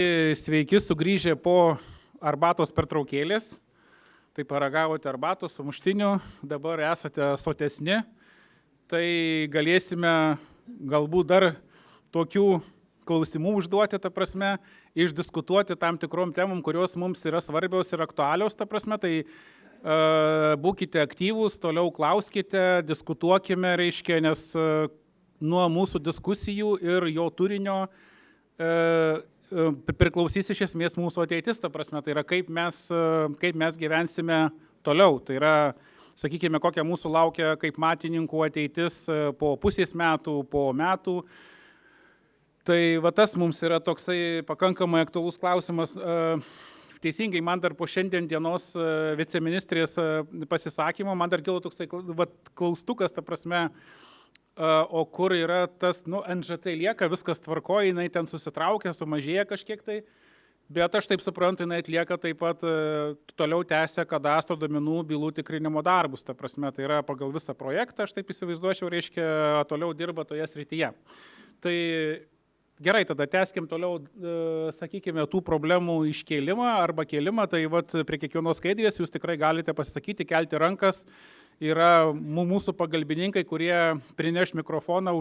Sveiki sugrįžę po arbatos pertraukėlės. Tai paragavote arbatos su muštiniu, dabar esate sotesni. Tai galėsime galbūt dar tokių klausimų užduoti, ta prasme, išdiskutuoti tam tikrom temom, kurios mums yra svarbios ir aktualios, ta prasme. Tai būkite aktyvūs, toliau klauskite, diskutuokime, reiškia, nes nuo mūsų diskusijų ir jo turinio priklausys iš esmės mūsų ateitis, ta prasme, tai yra kaip mes gyvensime toliau. Tai yra, sakykime, kokia mūsų laukia kaip matininkų ateitis po pusės metų, po metų. Tai va tas mums yra toksai pakankamai aktualus klausimas. Teisingai, man dar po šiandien dienos viceministrės pasisakymo, man dar kilo toksai klaustukas, ta prasme, o kur yra tas, NŽT lieka, viskas tvarkoja, jinai ten susitraukia, sumažėja kažkiek tai, bet aš taip suprantu, jinai atlieka taip pat toliau tęsia kadastro duomenų bylų tikrinimo darbus, ta prasme, tai yra pagal visą projektą, aš taip įsivaizduočiau, reiškia, toliau dirba toje srityje. Tai gerai, tada tęskim toliau, sakykime, tų problemų iškėlimą arba kėlimą, tai vat prie kiekvienos skaidrės jūs tikrai galite pasisakyti, kelti rankas. Yra mūsų pagalbininkai, kurie prineš mikrofoną,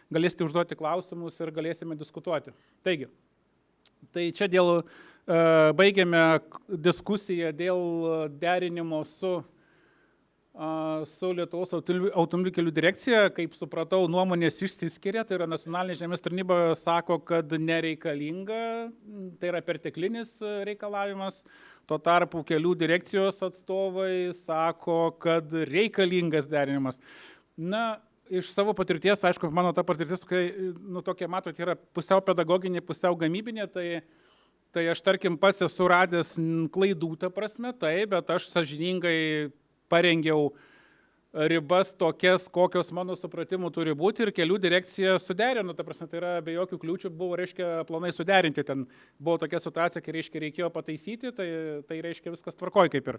galėsite užduoti klausimus ir galėsime diskutuoti. Taigi, tai čia baigiame diskusiją dėl derinimo su Lietuvos automobilių kelių direkcija. Kaip supratau, nuomonės išsiskiria, tai yra nacionalinė žemės tarnyba sako, kad nereikalinga, tai yra perteklinis reikalavimas. Tuo tarpu kelių direkcijos atstovai sako, kad reikalingas derinimas. Iš savo patirties, aišku, mano ta patirtis, tokia, matot, yra pusiau pedagoginė, pusiau gamybinė, tai aš, tarkim, pats esu radęs klaidų, ta prasme, bet aš sąžiningai parengiau ribas tokias, kokios mano supratimu turi būti ir kelių direkcija suderino, ta prasme, tai yra be jokių kliūčių buvo, reiškia, planai suderinti, ten buvo tokia situacija, kai, reiškia, reikėjo pataisyti, tai reiškia viskas tvarkoj kaip ir.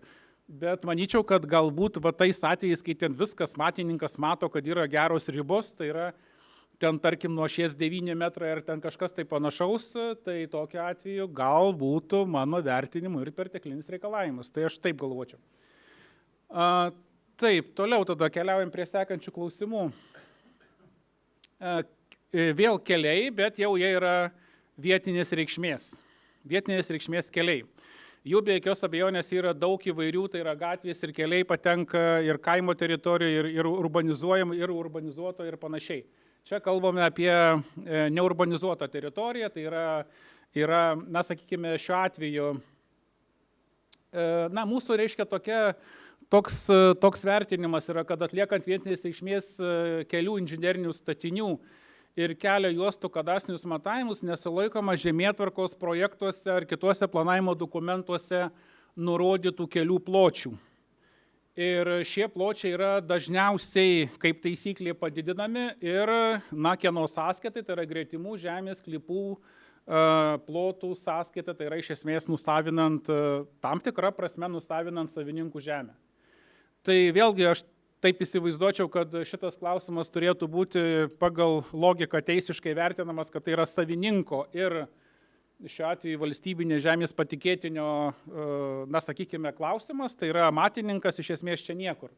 Bet manyčiau, kad galbūt tais atvejais, kai ten viskas matininkas mato, kad yra geros ribos, tai yra ten, tarkim, nuo 9 metrai ar ten kažkas tai panašaus, tai tokiu atveju gal būtų mano vertinimu ir perteklinis reikalavimas. Tai aš taip galvočiau. Taip, toliau tada keliaujam prie sekančių klausimų. Vėl keliai, bet jau jie yra vietinės reikšmės keliai. Jų be jokios abejonės yra daug įvairių, tai yra gatvės ir keliai patenka ir kaimo teritorijoje, ir urbanizuojama, ir urbanizuoto ir panašiai. Čia kalbame apie neurbanizuotą teritoriją, tai yra, sakykime, šiuo atveju, mūsų reiškia toks vertinimas yra, kad atliekant vietinės reikšmės kelių inžinerinių statinių ir kelio juostų kadastrinius matavimus nesilaikoma žemėtvarkos projektuose ar kituose planavimo dokumentuose nurodytų kelių pločių. Ir šie pločiai yra dažniausiai, kaip taisyklė, padidinami ir, kieno sąskaitai, tai yra gretimų žemės sklypų plotų sąskaita, tai yra iš esmės nusavinant, tam tikrą prasme nusavinant savininkų žemę. Tai vėlgi aš taip įsivaizduočiau, kad šitas klausimas turėtų būti pagal logiką teisiškai vertinamas, kad tai yra savininko ir šiuo atveju valstybinės žemės patikėtinio, sakykime, klausimas, tai yra matininkas iš esmės čia niekur.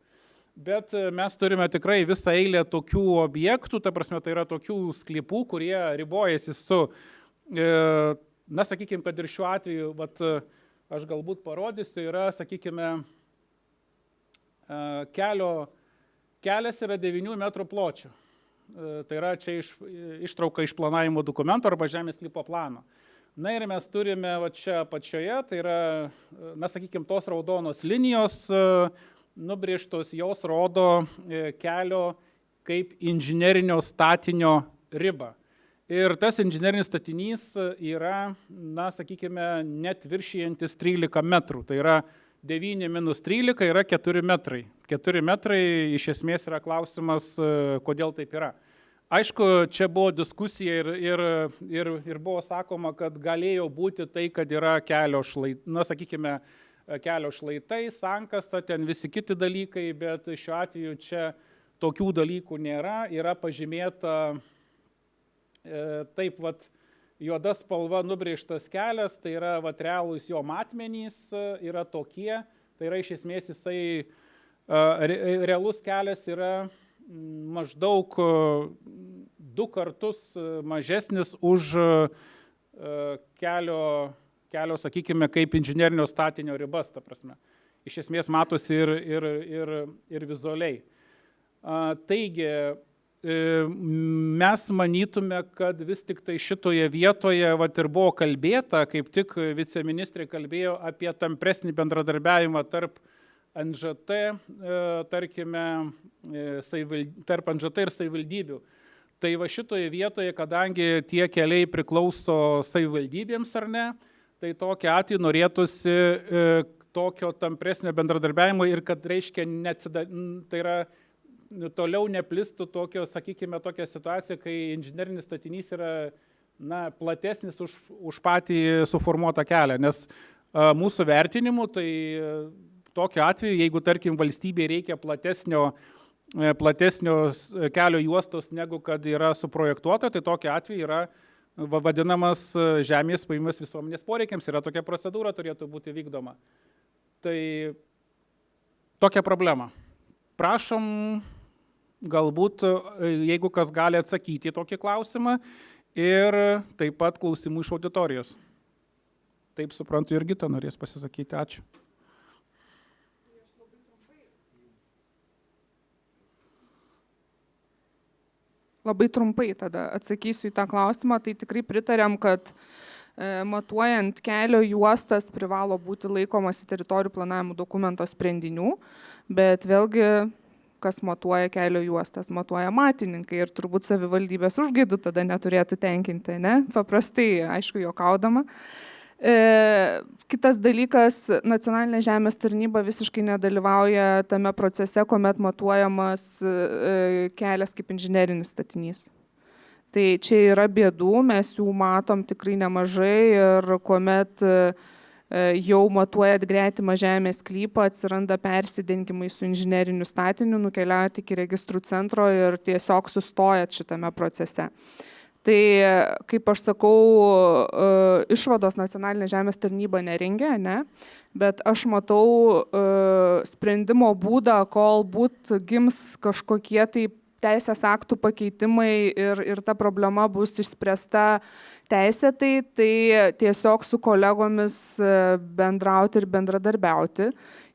Bet mes turime tikrai visą eilę tokių objektų, ta prasme, tai yra tokių sklypų, kurie ribojasi su, sakykime, kad ir šiuo atveju, aš galbūt parodysiu, yra, sakykime, kelias yra 9 metrų pločio. Tai yra čia ištrauka iš planavimo dokumento arba žemės sklypo plano. Ir mes turime čia apačioje, tai yra, sakykime, tos raudonos linijos nubrėžtos, jos rodo kelio kaip inžinerinio statinio ribą. Ir tas inžinerinis statinys yra, sakykime, net viršijantis 13 metrų. Tai yra 9 minus 13 yra 4 metrai. 4 metrai iš esmės yra klausimas, kodėl taip yra. Aišku, čia buvo diskusija ir buvo sakoma, kad galėjo būti tai, kad yra kelio šlaitai, sankasta, ten visi kiti dalykai, bet šiuo atveju čia tokių dalykų nėra. Yra pažymėta taip, juoda spalva nubrėžtas kelias, tai yra realūs jo matmenys yra tokie, tai yra iš esmės jisai realus kelias yra maždaug 2 kartus mažesnis už kelio, sakykime, kaip inžinerinio statinio ribas, ta prasme. Iš esmės matosi ir vizualiai. Taigi, mes manytume, kad vis tik tai šitoje vietoje ir buvo kalbėta, kaip tik viceministrė kalbėjo apie tampresnį bendradarbiavimą tarp NŽT, tarkime, tarp NŽT ir savivaldybių. Tai va šitoje vietoje, kadangi tie keliai priklauso savivaldybėms ar ne, tai tokiu atveju norėtųsi tokio tampresnio bendradarbiavimo ir kad reiškia, tai yra toliau neplistų tokio, sakykime, tokia situacija, kai inžinerinis statinys yra platesnis už patį suformuotą kelią. Nes mūsų vertinimu, tai tokiu atveju, jeigu, tarkim, valstybei reikia platesnio kelio juostos, negu kad yra suprojektuota, tai tokiu atveju yra vadinamas žemės paėmimas visuomenės poreikiams. Yra tokia procedūra, turėtų būti vykdoma. Tai tokia problema. Prašom, galbūt, jeigu kas gali atsakyti į tokį klausimą ir taip pat klausimų iš auditorijos. Taip suprantu, Jurgita norės pasisakyti. Ačiū. Labai trumpai tada atsakysiu į tą klausimą. Tai tikrai pritarėm, kad matuojant kelio juostas privalo būti laikomasi teritorijų planavimo dokumento sprendinių, bet vėlgi, kas matuoja kelio juostas, matuoja matininkai ir turbūt savivaldybės užgaidų tada neturėtų tenkinti, ne? Paprastai, aišku, juokaudama. Kitas dalykas, nacionalinė žemės tarnyba visiškai nedalyvauja tame procese, kuomet matuojamas kelias kaip inžinerinis statinys. Tai čia yra bėdų, mes jų matom tikrai nemažai ir kuomet jau matuojat gretimą žemės sklypą, atsiranda persidengimai su inžineriniu statiniu, nukeliaujat iki registrų centro ir tiesiog sustojat šitame procese. Tai, kaip aš sakau, išvados nacionalinė žemės tarnyba nerengia, ne? Bet aš matau sprendimo būdą, kol būt gims kažkokie tai teisės aktų pakeitimai ir ta problema bus išspręsta teisėtai, tai tiesiog su kolegomis bendrauti ir bendradarbiauti.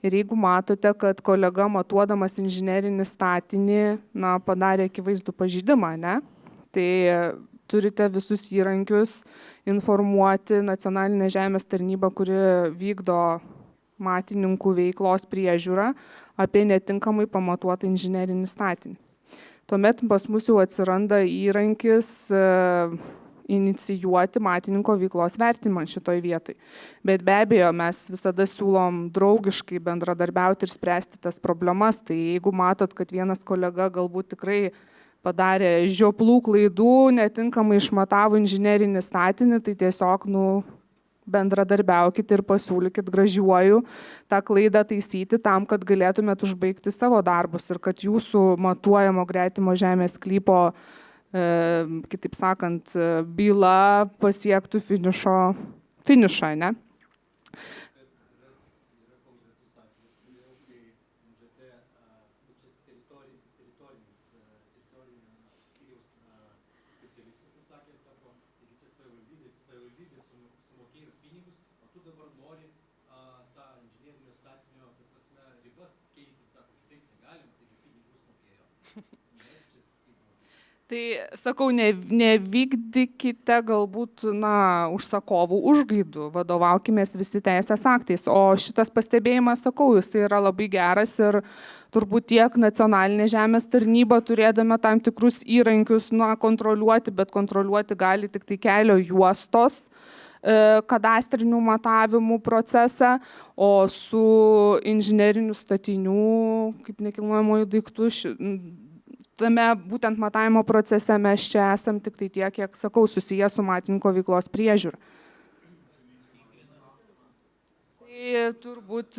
Ir jeigu matote, kad kolega matuodamas inžinerinį statinį padarė akivaizdų pažeidimą, ne? Tai turite visus įrankius informuoti nacionalinę žemės tarnybą, kuri vykdo matininkų veiklos priežiūrą apie netinkamai pamatuotą inžinerinį statinį. Tuomet pas mus jau atsiranda įrankis inicijuoti matininko veiklos vertinimą šitoj vietoj. Bet be abejo, mes visada siūlom draugiškai bendradarbiauti ir spręsti tas problemas. Tai jeigu matot, kad vienas kolega galbūt tikrai padarė žioplų klaidų, netinkamai išmatavo inžinerinį statinį, tai tiesiog bendradarbiaukit ir pasiūlykit, gražiuoju, tą klaidą taisyti tam, kad galėtumėt užbaigti savo darbus ir kad jūsų matuojamo gretimo žemės sklypo, kitaip sakant, byla pasiektų finišą, ne? Tai sakau, nevykdykite galbūt užsakovų užgaidų, vadovaukimės visi teisės aktais. O šitas pastebėjimas, sakau, jis yra labai geras ir turbūt tiek nacionalinė žemės tarnyba, turėdama tam tikrus įrankius kontroliuoti, bet kontroliuoti gali tik tai kelio juostos kadastrinių matavimų procesą, o su inžinerinių statinių, kaip nekilnojamųjų daiktų, tame būtent matavimo procese mes čia esam tik tai tiek, kiek, sakau, susiję su matininko veiklos priežiūra. Tai turbūt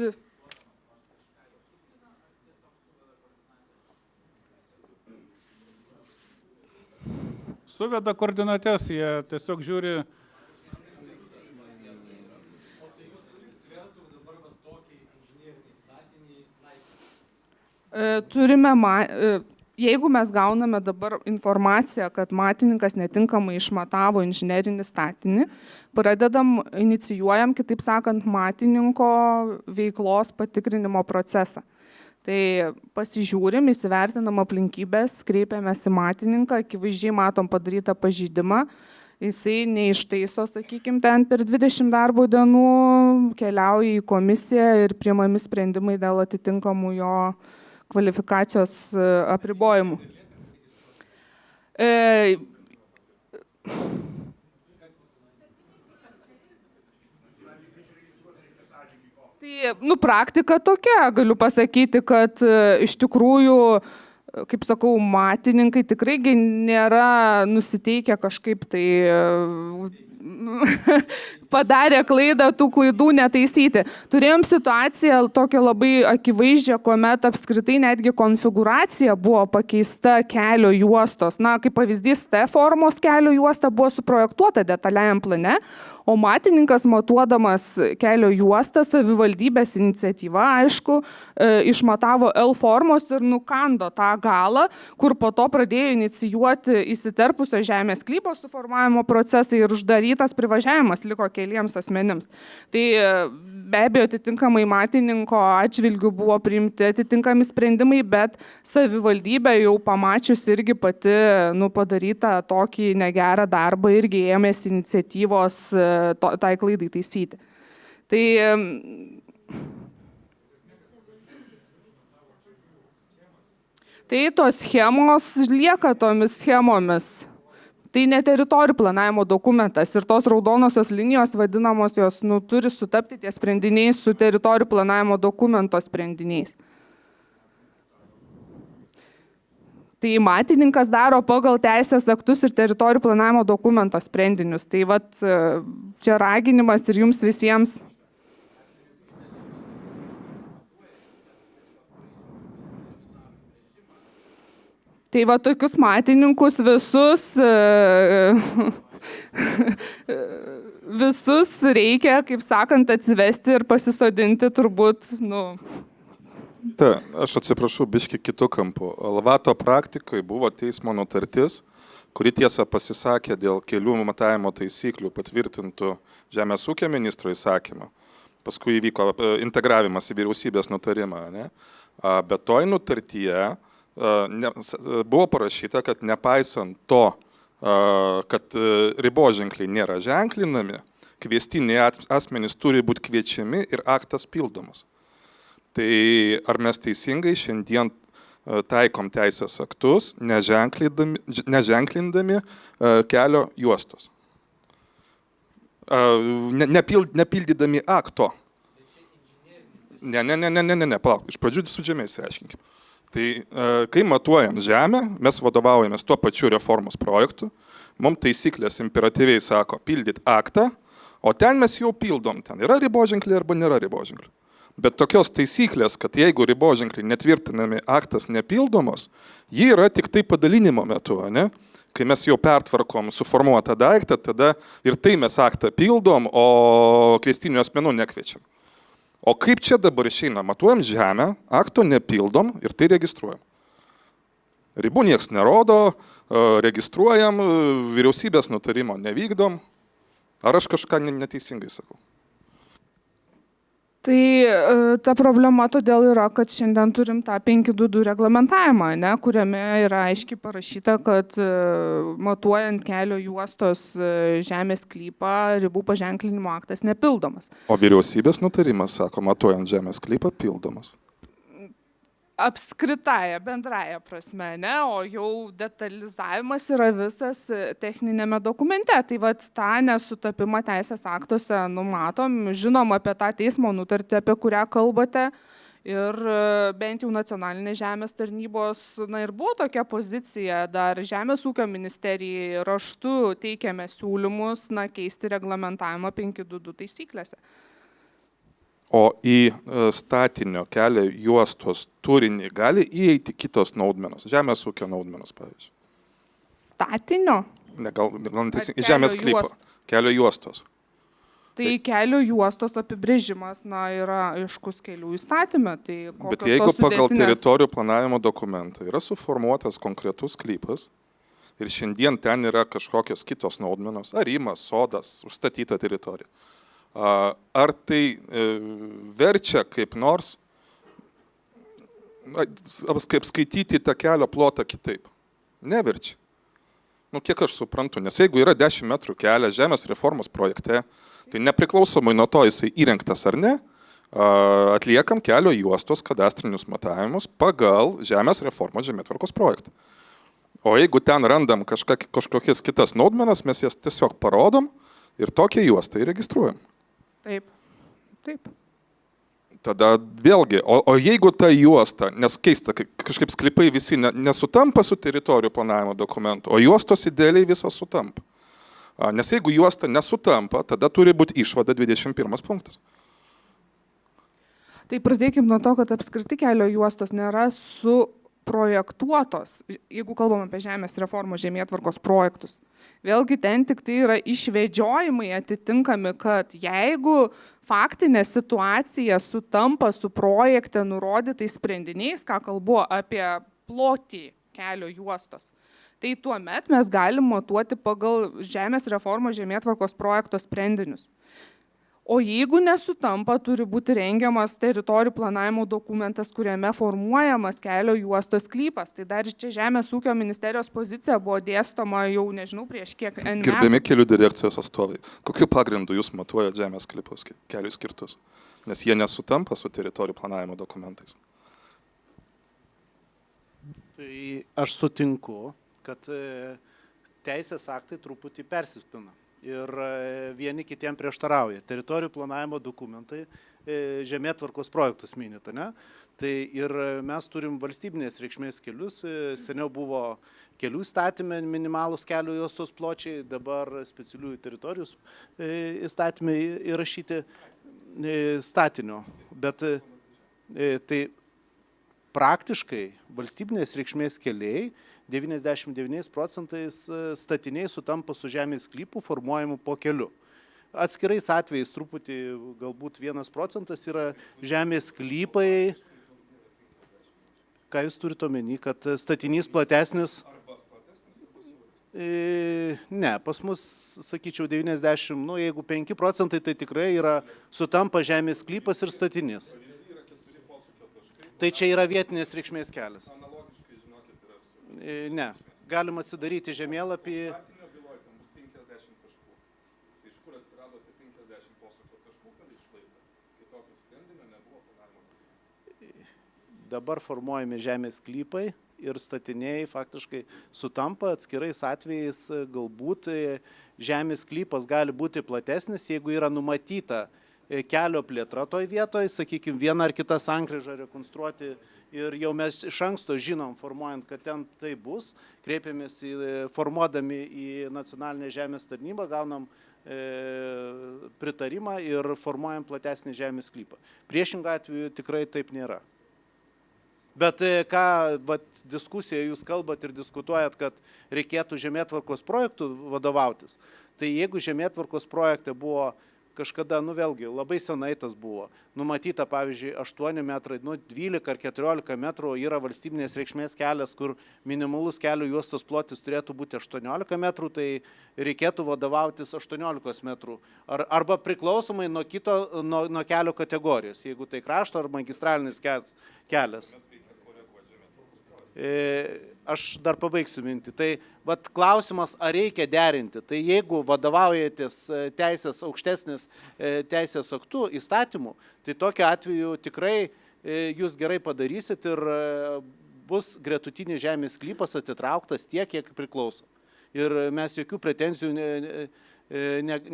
suveda koordinates, jie tiesiog žiūri. Jeigu mes gauname dabar informaciją, kad matininkas netinkamai išmatavo inžinerinį statinį, inicijuojam, kitaip sakant, matininko veiklos patikrinimo procesą. Tai pasižiūrim, įsivertinam aplinkybės, kreipiamės į matininką, akivaizdžiai matom padarytą pažeidimą, jisai neištaiso, sakykime, ten per 20 darbo dienų, keliauja į komisiją ir priimami sprendimai dėl atitinkamų jo kvalifikacijos apribojimų. Tai, praktika tokia, galiu pasakyti, kad iš tikrųjų, kaip sakau, matininkai tikrai nėra nusiteikę kažkaip tai padarė klaidą, tų klaidų netaisyti. Turėjom situaciją tokią labai akivaizdžią, kuomet apskritai netgi konfiguracija buvo pakeista kelio juostos. Kaip pavyzdys, T formos kelio juosta buvo suprojektuota detaliajam plane, o matininkas matuodamas kelio juostą, savivaldybės iniciatyva, aišku, išmatavo L formos ir nukando tą galą, kur po to pradėjo inicijuoti įsiterpusio žemės sklypo suformavimo procesai ir uždarytas privažiavimas liko keliems asmenims. Tai be abejo atitinkamai matininko atžvilgių buvo priimti atitinkami sprendimai, bet savivaldybė jau pamačius irgi pati padarytą tokį negerą darbą irgi ėmėsi iniciatyvos tai klaidai taisyti. Tai tos schemos lieka tomis schemomis. Tai ne teritorijų planavimo dokumentas ir tos raudonosios linijos vadinamos, jos turi sutapti tie sprendiniai su teritorijų planavimo dokumento sprendiniais. Tai matininkas daro pagal teisės aktus ir teritorijų planavimo dokumento sprendinius. Tai čia raginimas ir jums visiems. Tai tokius matininkus visus reikia, kaip sakant, atsivesti ir pasisodinti turbūt, Aš atsiprašau, biški kitų kampų. Alvato praktikoje buvo teismo nutartis, kuri tiesa pasisakė dėl kelių matavimo taisyklių patvirtintų Žemės ūkio ministro įsakymą. Paskui įvyko integravimas į vyriausybės nutarimą. Ne? Bet toj nutartyje buvo parašyta, kad nepaisant to, kad riboženkliai nėra ženklinami, kviestiniai asmenys turi būti kviečiami ir aktas pildomas. Tai ar mes teisingai šiandien taikom teisės aktus, neženklindami kelio juostos? Nepildydami akto. Ne, palauk, iš pradžių su žemė įsiaiškinkim. Tai kai matuojam žemę, mes vadovaujamės tuo pačiu reformos projektu, mums taisyklės imperatyviai sako pildyt aktą, o ten mes jau pildom, ten yra riboženkliai arba nėra riboženkliai. Bet tokios taisyklės, kad jeigu riboženkliai netvirtinami, aktas nepildomos, jie yra tik tai padalinimo metu, ne? Kai mes jau pertvarkom suformuotą daiktą, tada ir tai mes aktą pildom, o kviestinių asmenų nekviečiam. O kaip čia dabar išeina? Matuojam žemę, akto nepildom ir tai registruojam. Ribų nieks nerodo, registruojam, vyriausybės nutarimo nevykdom. Ar aš kažką neteisingai sakau? Tai ta problema todėl yra, kad šiandien turim tą 522 reglamentavimą, kuriame yra aiškiai parašyta, kad matuojant kelio juostos žemės sklypą ribų paženklinimo aktas nepildomas. O vyriausybės nutarimas sako, matuojant žemės sklypą pildomas. Apskritąją, bendrąją prasme, o jau detalizavimas yra visas techninėme dokumente. Tai tą nesutapimą teisės aktuose numatom, žinom apie tą teismo nutartį, apie kurią kalbate. Ir bent jau nacionalinės žemės tarnybos, ir buvo tokia pozicija, dar Žemės ūkio ministerijai raštu teikėme siūlymus, keisti reglamentavimą 522 taisyklėse. O į statinio kelio juostos turinį gali įeiti kitos naudmenos, žemės ūkio naudmenos, pavyzdžiui? Statinio? gal neteisingai, Kelio žemės sklypo, juosta. kelio juostos. Tai kelio juostos apibrėžimas, yra aiškus kelių įstatyme. Tai Bet jeigu pagal teritorijų planavimo dokumentą yra suformuotas konkretus sklypas ir šiandien ten yra kažkokios kitos naudmenos, arimas, sodas, užstatyta teritorija, ar tai verčia kaip nors kaip skaityti tą kelio plotą kitaip? Neverčia. Kiek aš suprantu, nes jeigu yra 10 metrų kelias žemės reformos projekte, tai nepriklausomai nuo to, jisai įrengtas ar ne, atliekam kelio juostos kadastrinius matavimus pagal žemės reformos žemėtvarkos projektą. O jeigu ten randam kažkokias kitas naudmenas, mes jas tiesiog parodom ir tokią juostą įregistruojam. Taip, taip. Tada vėlgi, o jeigu ta juosta, nes keista, kažkaip sklypai visi nesutampa su teritorijų planavimo dokumentu, o juostos idealiai visos sutampa. Nes jeigu juosta nesutampa, tada turi būti išvada 21 punktas. Tai pradėkim nuo to, kad apskritai kelio juostos nėra suprojektuotos, jeigu kalbam apie žemės reformos žemėtvarkos projektus. Vėlgi ten tik tai yra išvedžiojimai atitinkami, kad jeigu faktinė situacija sutampa su projekte nurodytais sprendiniais, ką kalbu apie plotį kelio juostos, tai tuomet mes galim matuoti pagal žemės reformos žemėtvarkos projekto sprendinius. O jeigu nesutampa, turi būti rengiamas teritorijų planavimo dokumentas, kuriame formuojamas kelio juostos sklypas. Tai dar čia Žemės ūkio ministerijos pozicija buvo dėstoma jau nežinau prieš kiek metų. Gerbiami kelių direkcijos atstovai, kokiu pagrindu jūs matuojate žemės sklypus kelių skirtus? Nes jie nesutampa su teritorijų planavimo dokumentais. Tai aš sutinku, kad teisės aktai truputį persipina. Ir vieni kitiem prieštarauja. Teritorijų planavimo dokumentai, žemėtvarkos projektus minite, ne? Tai ir mes turim valstybinės reikšmės kelius, seniau buvo kelių įstatymė minimalūs kelio juostos pločiai, dabar specialiųjų teritorijų įstatymai įrašyti statinio. Bet tai praktiškai valstybinės reikšmės keliai 99% statiniai sutampa su žemės sklypų formuojamu po keliu. Atskirais atvejais truputį galbūt 1% yra žemės sklypai. Ką jūs turite omeny, kad statinys platesnis? Ne, pas mus, sakyčiau, 90, jeigu 5%, tai tikrai yra sutampa žemės sklypas ir statinys. Tai čia yra vietinės reikšmės kelias. Ne, galim atsidaryti žemėlapį. Dabar formuojami žemės sklypai ir statiniai faktiškai sutampa, atskirais atvejais galbūt žemės sklypas gali būti platesnis, jeigu yra numatyta kelio plėtra toj vietoje, sakykime, vieną ar kitą sankryžą rekonstruoti. Ir jau mes iš anksto žinom, formuojant, kad ten tai bus, kreipiamės formuodami į nacionalinę žemės tarnybą, gaunam pritarimą ir formuojam platesnį žemės sklypą. Priešingą atveju tikrai taip nėra. Bet ką diskusijoje jūs kalbat ir diskutuojat, kad reikėtų žemėtvarkos projektų vadovautis, tai jeigu žemėtvarkos projekte buvo kažkada, vėlgi, labai senai tas buvo. Numatyta, pavyzdžiui, 8 metrai, 12 ar 14 metrų yra valstybinės reikšmės kelias, kur minimalus kelio juostos plotis turėtų būti 18 metrų, tai reikėtų vadovautis 18 metrų. Arba priklausomai nuo kelio kategorijos, jeigu tai krašto ar magistralinis kelias. Aš dar pabaigsiu mintį. Tai klausimas, ar reikia derinti. Tai jeigu vadovaujatės aukštesnis teisės aktų įstatymų, tai tokiu atveju tikrai jūs gerai padarysit ir bus gretutinis žemės sklypas atitrauktas tiek, kiek priklauso. Ir mes jokių pretenzijų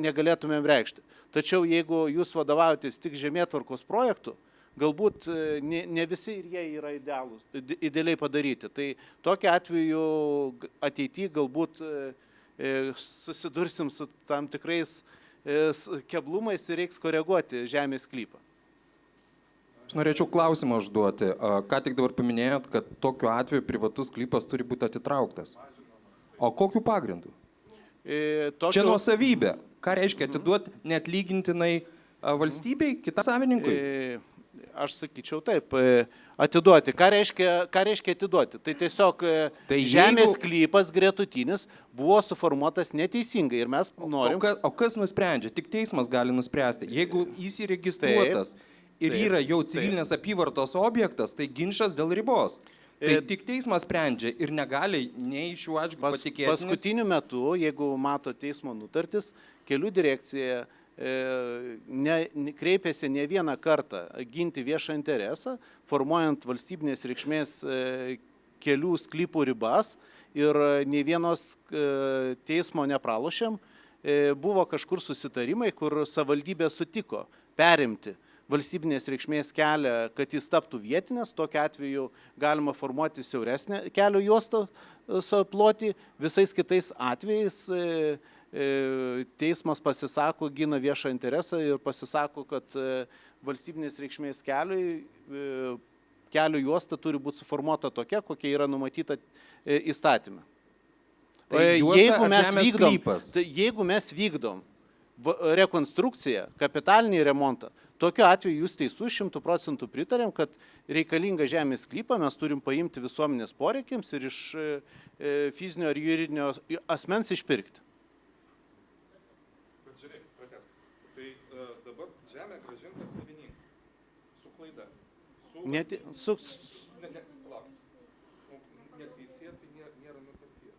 negalėtumėm reikšti. Tačiau jeigu jūs vadovaujatės tik žemėtvarkos projektų, galbūt ne visi ir jie yra idealiai padaryti. Tai tokiu atveju ateityje galbūt susidursim su tam tikrais keblumais ir reiks koreguoti žemės sklypą. Aš norėčiau klausimą užduoti. Ką tik dabar paminėjot, kad tokiu atveju privatus sklypas turi būti atitrauktas. O kokiu pagrindu? Čia nuosavybė. Ką reiškia atiduoti neatlygintinai valstybei, kitam savininkui? Aš sakyčiau taip, atiduoti. Ką reiškia atiduoti? Tai tiesiog žemės sklypas gretutinis buvo suformuotas neteisingai ir mes norim... O kas nusprendžia? Tik teismas gali nuspręsti. Jeigu jis įregistruotas ir yra jau civilinės apyvartos objektas, tai ginčas dėl ribos. Tai tik teismas sprendžia ir negali nei šiuo atžvilgiu patikėti. Paskutiniu metu, jeigu mato teismo nutartis, kelių direkcija kreipėsi ne vieną kartą ginti viešą interesą, formuojant valstybinės reikšmės kelių sklypų ribas ir nei vienos teismo nepralošėm. Buvo kažkur susitarimai, kur savivaldybė sutiko perimti valstybinės reikšmės kelią, kad jis taptų vietinės, tokiu atveju galima formuoti siauresnę kelio juostos plotį, visais kitais atvejais teismas pasisako, gina viešą interesą ir pasisako, kad valstybinės reikšmės kelio juosta turi būti suformuota tokia, kokia yra numatyta įstatyme. Jeigu mes vykdom rekonstrukciją, kapitalinį remontą, tokiu atveju jūs teisus 100% pritarėm, kad reikalingą žemės sklypą mes turim paimti visuomenės poreikiams ir iš fizinio ar juridinio asmens išpirkti. Bet žiūrėk, pratęsk. Tai dabar žemė grąžinta savininkui. Su klaida. Neteisėtai nėra nutarties.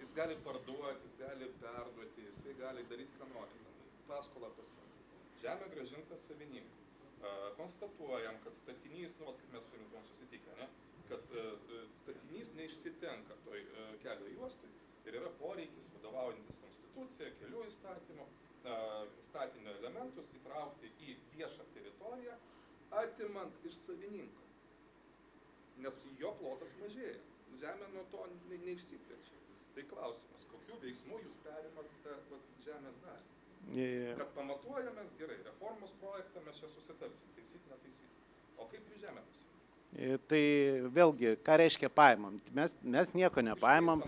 Jis gali parduoti, jis gali perduoti, jis gali daryti, ką nori. Paskolą pasiimti. Žemė grąžinta savininkui. Konstatuojam, kad statinys, kaip mes su jumis buvom susitikę, kad statinys neišsitenka toj kelio juostui ir yra poreikis vadovaujantis konstitucija, kelių įstatymo, statinio elementus įtraukti į viešą teritoriją, atimant iš savininko. Nes jo plotas mažėja. Žemė nuo to neišsiplečia. Tai klausimas, kokių veiksmų jūs perimat žemės dalį? Kad pamatuojamės gerai, reformos projektą mes čia susitarsim, taisyti, netaisyti. O kaip jūs žemę pasimėt? Tai vėlgi, ką reiškia paimam? Mes nieko nepaimam.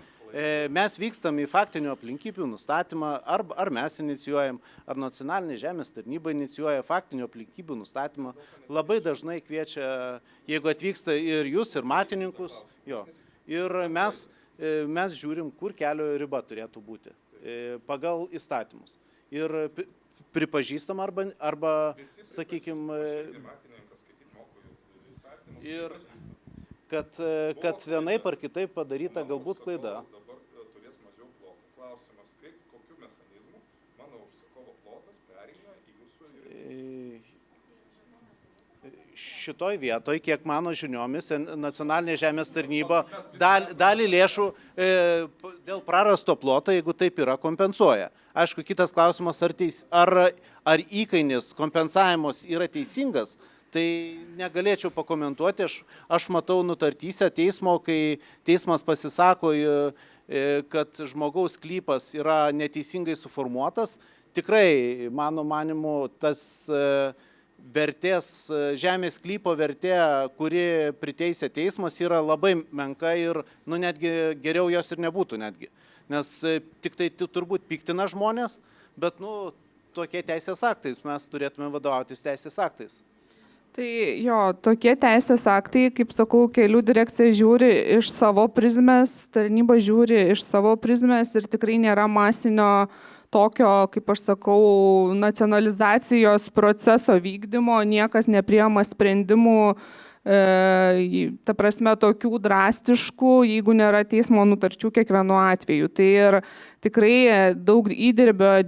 Mes vykstam į faktinių aplinkybių nustatymą, ar mes inicijuojam, ar nacionalinė žemės tarnyba inicijuoja faktinių aplinkybių nustatymą. Labai dažnai kviečia, jeigu atvyksta ir jūs, ir matininkus, ir mes žiūrim, kur kelio riba turėtų būti pagal įstatymus. Ir pripažįstam arba sakykime, ir kad vienaip ar kitaip padaryta galbūt klaida. Dabar turės mažiau plotų. Klausimas, kokiu mechanizmu mano užsakovo plotas pereina į jūsų jurisdikciją? Šitoj vietoj, kiek mano žiniomis, nacionalinė žemės tarnyba dalį lėšų dėl prarasto ploto, jeigu taip yra, kompensuoja. Aišku, kitas klausimas, ar įkainis kompensavimas yra teisingas, tai negalėčiau pakomentuoti. Aš matau nutartyse teismo, kai teismas pasisako, kad žmogaus sklypas yra neteisingai suformuotas. Tikrai, mano manimu, tas vertės, žemės sklypo vertė, kuri priteisė teismas, yra labai menka ir netgi geriau jos ir nebūtų netgi. Nes tik tai turbūt piktina žmonės, bet tokie teisės aktais, mes turėtume vadovautis teisės aktais. Tai tokie teisės aktai, kaip sakau, kelių direkcija žiūri iš savo prizmės, tarnyba žiūri iš savo prizmės ir tikrai nėra masinio tokio, kaip aš sakau, nacionalizacijos proceso vykdymo, niekas nepriema sprendimų, ta prasme, tokių drastiškų, jeigu nėra teismo nutarčių kiekvienu atveju. Tai ir tikrai daug įdirbio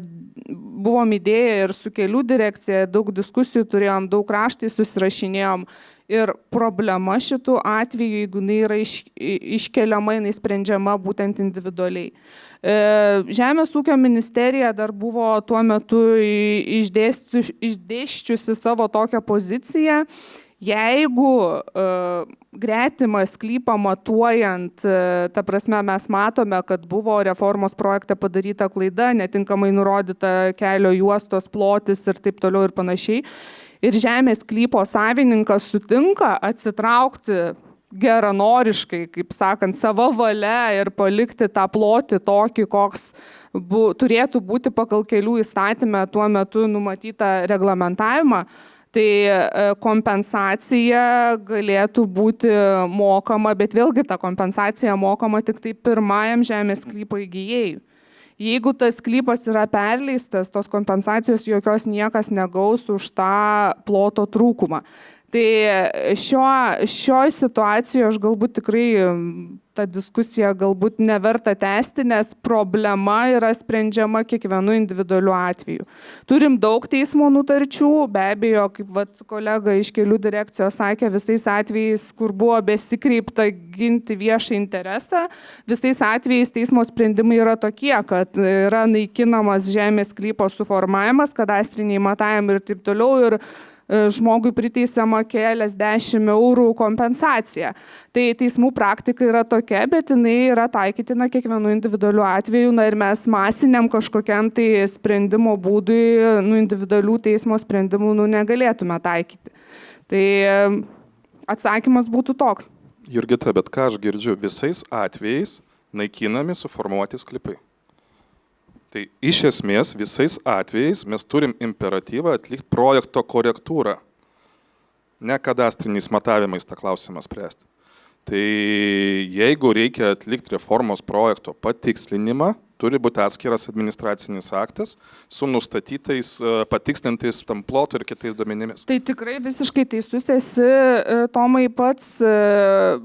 buvom įdėję ir su kelių direkcija, daug diskusijų turėjom, daug raštai susirašinėjom. Ir problema šitų atveju, jeigu jinai yra iškeliama, jinai sprendžiama būtent individualiai. Žemės ūkio ministerija dar buvo tuo metu išdėsčiusi savo tokią poziciją. Jeigu gretimą sklypą matuojant, ta prasme mes matome, kad buvo reformos projekte padaryta klaida, netinkamai nurodyta kelio juostos plotis ir taip toliau ir panašiai, ir žemės sklypo savininkas sutinka atsitraukti geranoriškai, kaip sakant, savo valia ir palikti tą plotį tokį, koks turėtų būti pagal kelių įstatymę tuo metu numatytą reglamentavimą, tai kompensacija galėtų būti mokama, bet vėlgi ta kompensacija mokama tik tai pirmajam žemės sklypo įgijėjui. Jeigu tas sklypas yra perleistas, tos kompensacijos jokios niekas negaus už tą ploto trūkumą. Tai šioj situacijoje aš galbūt tikrai tą diskusiją galbūt neverta tęsti, nes problema yra sprendžiama kiekvienu individualiu atveju. Turim daug teismo nutarčių, be abejo, kaip kolega iš kelių direkcijos sakė, visais atvejais, kur buvo besikreipta ginti viešą interesą, visais atvejais teismo sprendimai yra tokie, kad yra naikinamas žemės sklypo suformavimas, kadastriniai matavimai ir taip toliau, ir žmogui priteisiama keliasdešimt eurų kompensacija. Tai teismų praktika yra tokia, bet jinai yra taikytina kiekvienu individualiu atveju, ir mes masiniam kažkokiam tai sprendimo būdui, individualių teismo sprendimų negalėtume taikyti. Tai atsakymas būtų toks. Jurgita, bet ką aš girdžiu, visais atvejais naikinami suformuoti sklypai. Tai iš esmės visais atvejais mes turim imperatyvą atlikti projekto korektūrą, ne kadastriniais matavimais tą klausimą spręsti. Tai jeigu reikia atlikti reformos projekto patikslinimą, turi būti atskiras administracinis aktas su nustatytais, patikslintais tam plotu ir kitais duomenimis. Tai tikrai visiškai teisus esi, Tomai, pats,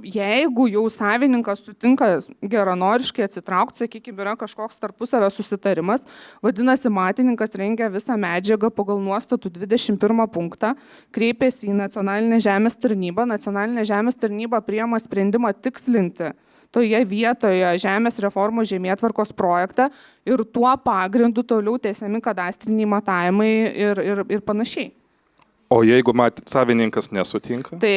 jeigu jau savininkas sutinka geranoriškai atsitraukti, sakykime, yra kažkoks tarpusavio susitarimas, vadinasi, matininkas rengia visą medžiagą pagal nuostatų 21 punktą, kreipėsi į Nacionalinę žemės tarnybą, Nacionalinė žemės tarnyba priima sprendimą tikslinti toje vietoje žemės reformos žemėtvarkos projektą ir tuo pagrindu toliau tęsiami kadastriniai matavimai ir panašiai. O jeigu savininkas nesutinka? Tai,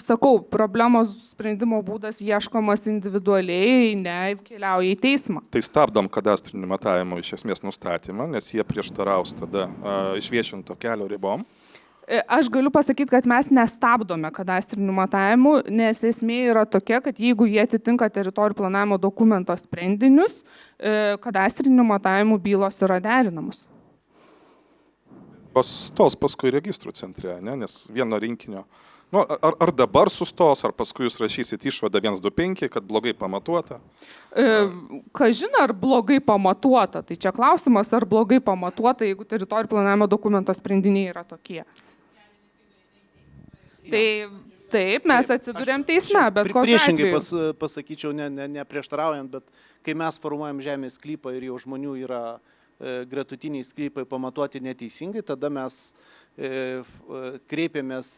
sakau, problemos sprendimo būdas ieškomas individualiai, ne keliauja į teismą. Tai stabdom kadastrinių matavimų iš esmės nustatymą, nes jie prieštaraus tada išviešinto kelio ribom. Aš galiu pasakyti, kad mes nestabdome kadastrinių matavimų, nes esmė yra tokia, kad jeigu jie atitinka teritorijų planavimo dokumento sprendinius, kadastrinių matavimų bylos yra derinamos. Stos paskui registrų centre, ne? Nes vieno rinkinio. Ar dabar sustos, ar paskui jūs rašysit išvadą 125, kad blogai pamatuota? Kažin, ar blogai pamatuota. Tai čia klausimas, ar blogai pamatuota, jeigu teritorijų planavimo dokumento sprendiniai yra tokie. Tai taip, mes atsidurėm teisme, bet kokiu atveju. Priešingai pasakyčiau, ne prieštaraujant, bet kai mes formuojam žemės sklypą ir jau žmonių yra gretutiniai sklypai pamatuoti neteisingai, tada mes kreipiamės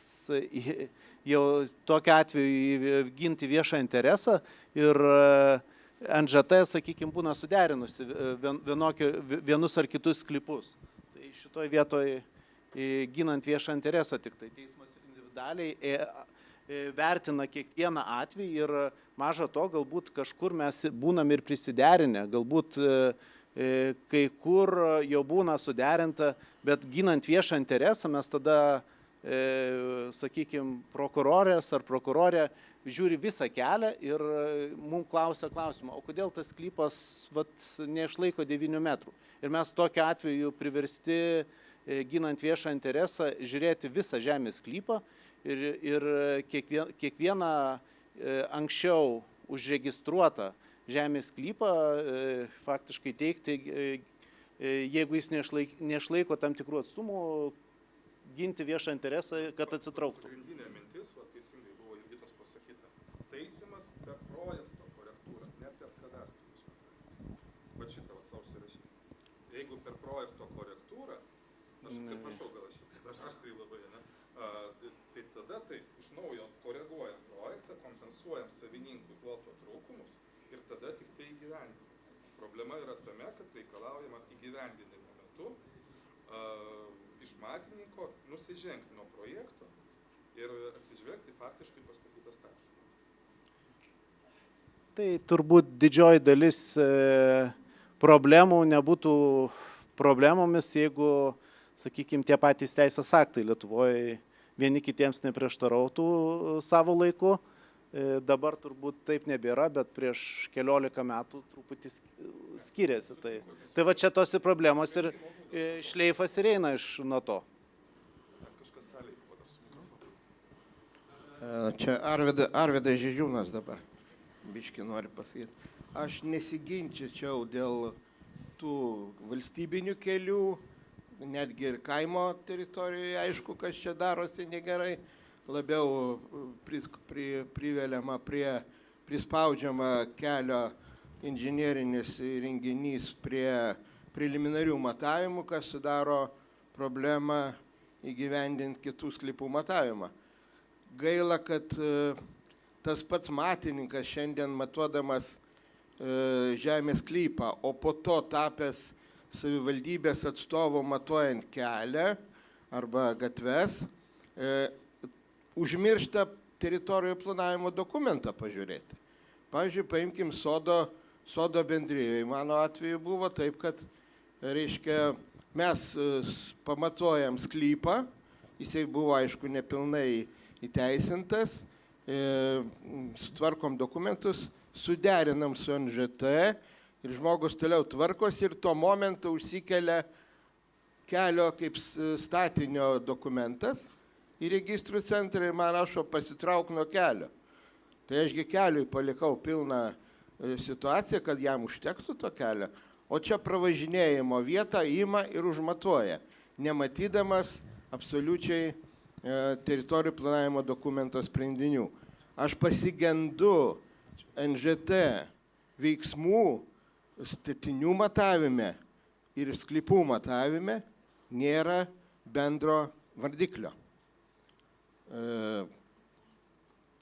jau tokiu atveju ginti viešą interesą ir NŽT, sakykime, būna suderinusi vienus ar kitus sklypus. Tai šitoj vietoj ginant viešą interesą tik tai teismas individualiai vertina kiekvieną atvejį ir maža to, galbūt kažkur mes būnam ir prisiderinę, galbūt kai kur jau būna suderinta, bet ginant viešą interesą mes tada, sakykime, prokurorės ar prokurorė žiūri visą kelią ir mums klausia klausimą, o kodėl tas sklypas neišlaiko 9 metrų. Ir mes tokiu atveju priversti, ginant viešą interesą, žiūrėti visą žemės sklypą ir kiekvieną anksčiau užregistruotą žemės sklypą faktiškai teikti, jeigu jis neišlaiko tam tikrų atstumų, ginti viešą interesą, kad atsitrauktų. Pagrindinė mintis, teisingai buvo Jurgitos pasakyta, taisimas per projekto korektūrą, ne per kadastrinius matavimus. Va šitą savo užsirašyti. Jeigu per projekto korektūrą, aš atsiprašau, gal aš tai labai, ne? Tai tada tai iš naujo koreguojam projektą, kompensuojam savininkui ploto trūkumus ir tada tik tai įgyvendinam. Problema yra tame, kad reikalaujama įgyvendinimo metu iš matininko nusižengti nuo projekto ir atsižvelgti faktiškai pastatytą statusą. Tai turbūt didžioji dalis problemų nebūtų problemomis, jeigu, sakykime, tie patys teisės aktai Lietuvoje vieni kitiems neprieštarautų savo laiku. Dabar turbūt taip nebėra, bet prieš keliolika metų truputį skiriasi. Tai va čia tos ir problemos ir šleifas ir eina iš nuo to. Čia Arvydas Žižiūnas dabar, biški nori pasakyti. Aš nesiginčičiau dėl tų valstybinių kelių, netgi ir kaimo teritorijoje, aišku, kas čia darosi negerai, labiau priveliama prispaudžiama kelio inžinierinis įrenginys prie preliminarių matavimų, kas sudaro problemą įgyvendinti kitų sklypų matavimą. Gaila, kad tas pats matininkas šiandien matuodamas žemės sklypą, o po to tapęs savivaldybės atstovo matuojant kelią arba gatves, užmiršta teritorijų planavimo dokumentą pažiūrėti. Pavyzdžiui, paimkim sodo bendrijoje. Mano atveju buvo taip, kad reiškia, mes pamatuojam sklypą, jisai buvo, aišku, nepilnai įteisintas, sutvarkom dokumentus, suderinam su NŽT ir žmogus toliau tvarkosi ir tuo momentu užsikelia kelio kaip statinio dokumentas į registrų centrą ir man rašo pasitrauk nuo kelio. Tai ašgi keliui palikau pilną situaciją, kad jam užtektų to kelio, o čia pravažinėjimo vietą ima ir užmatuoja, nematydamas absoliučiai teritorijų planavimo dokumento sprendinių. Aš pasigendu NŽT veiksmų statinių matavime ir sklypų matavime nėra bendro vardiklio.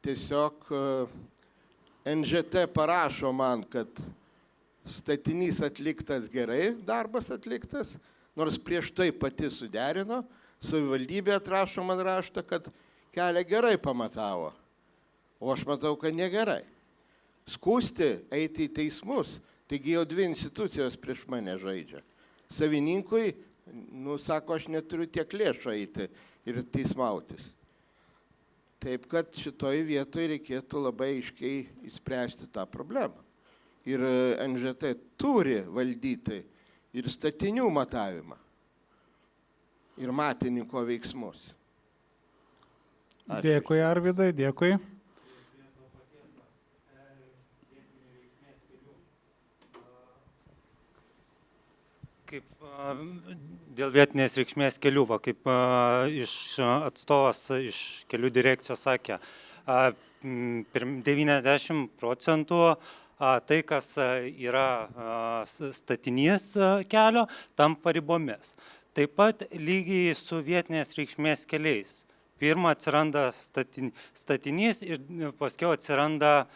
Tiesiog NŽT parašo man, kad statinys atliktas gerai, darbas atliktas, nors prieš tai pati suderino, savivaldybė atrašo man raštą, kad kelią gerai pamatavo, o aš matau, kad negerai. Skųsti, eiti į teismus, taigi jau dvi institucijos prieš mane žaidžia. Savininkui, sako, aš neturiu tiek lėšų eiti ir teismautis. Taip, kad šitoj vietoje reikėtų labai aiškiai įspręsti tą problemą. Ir NŽT turi valdyti ir statinių matavimą, ir matininko veiksmus. Ačiū. Dėkui, Arvydai, dėkui. Kaip dėl vietinės reikšmės kelių, kaip iš atstovas iš kelių direkcijos sakė, 90% tai, kas yra statinys kelio, tampa ribomis. Taip pat lygiai su vietinės reikšmės keliais. Pirma atsiranda statinys ir paskiau atsiranda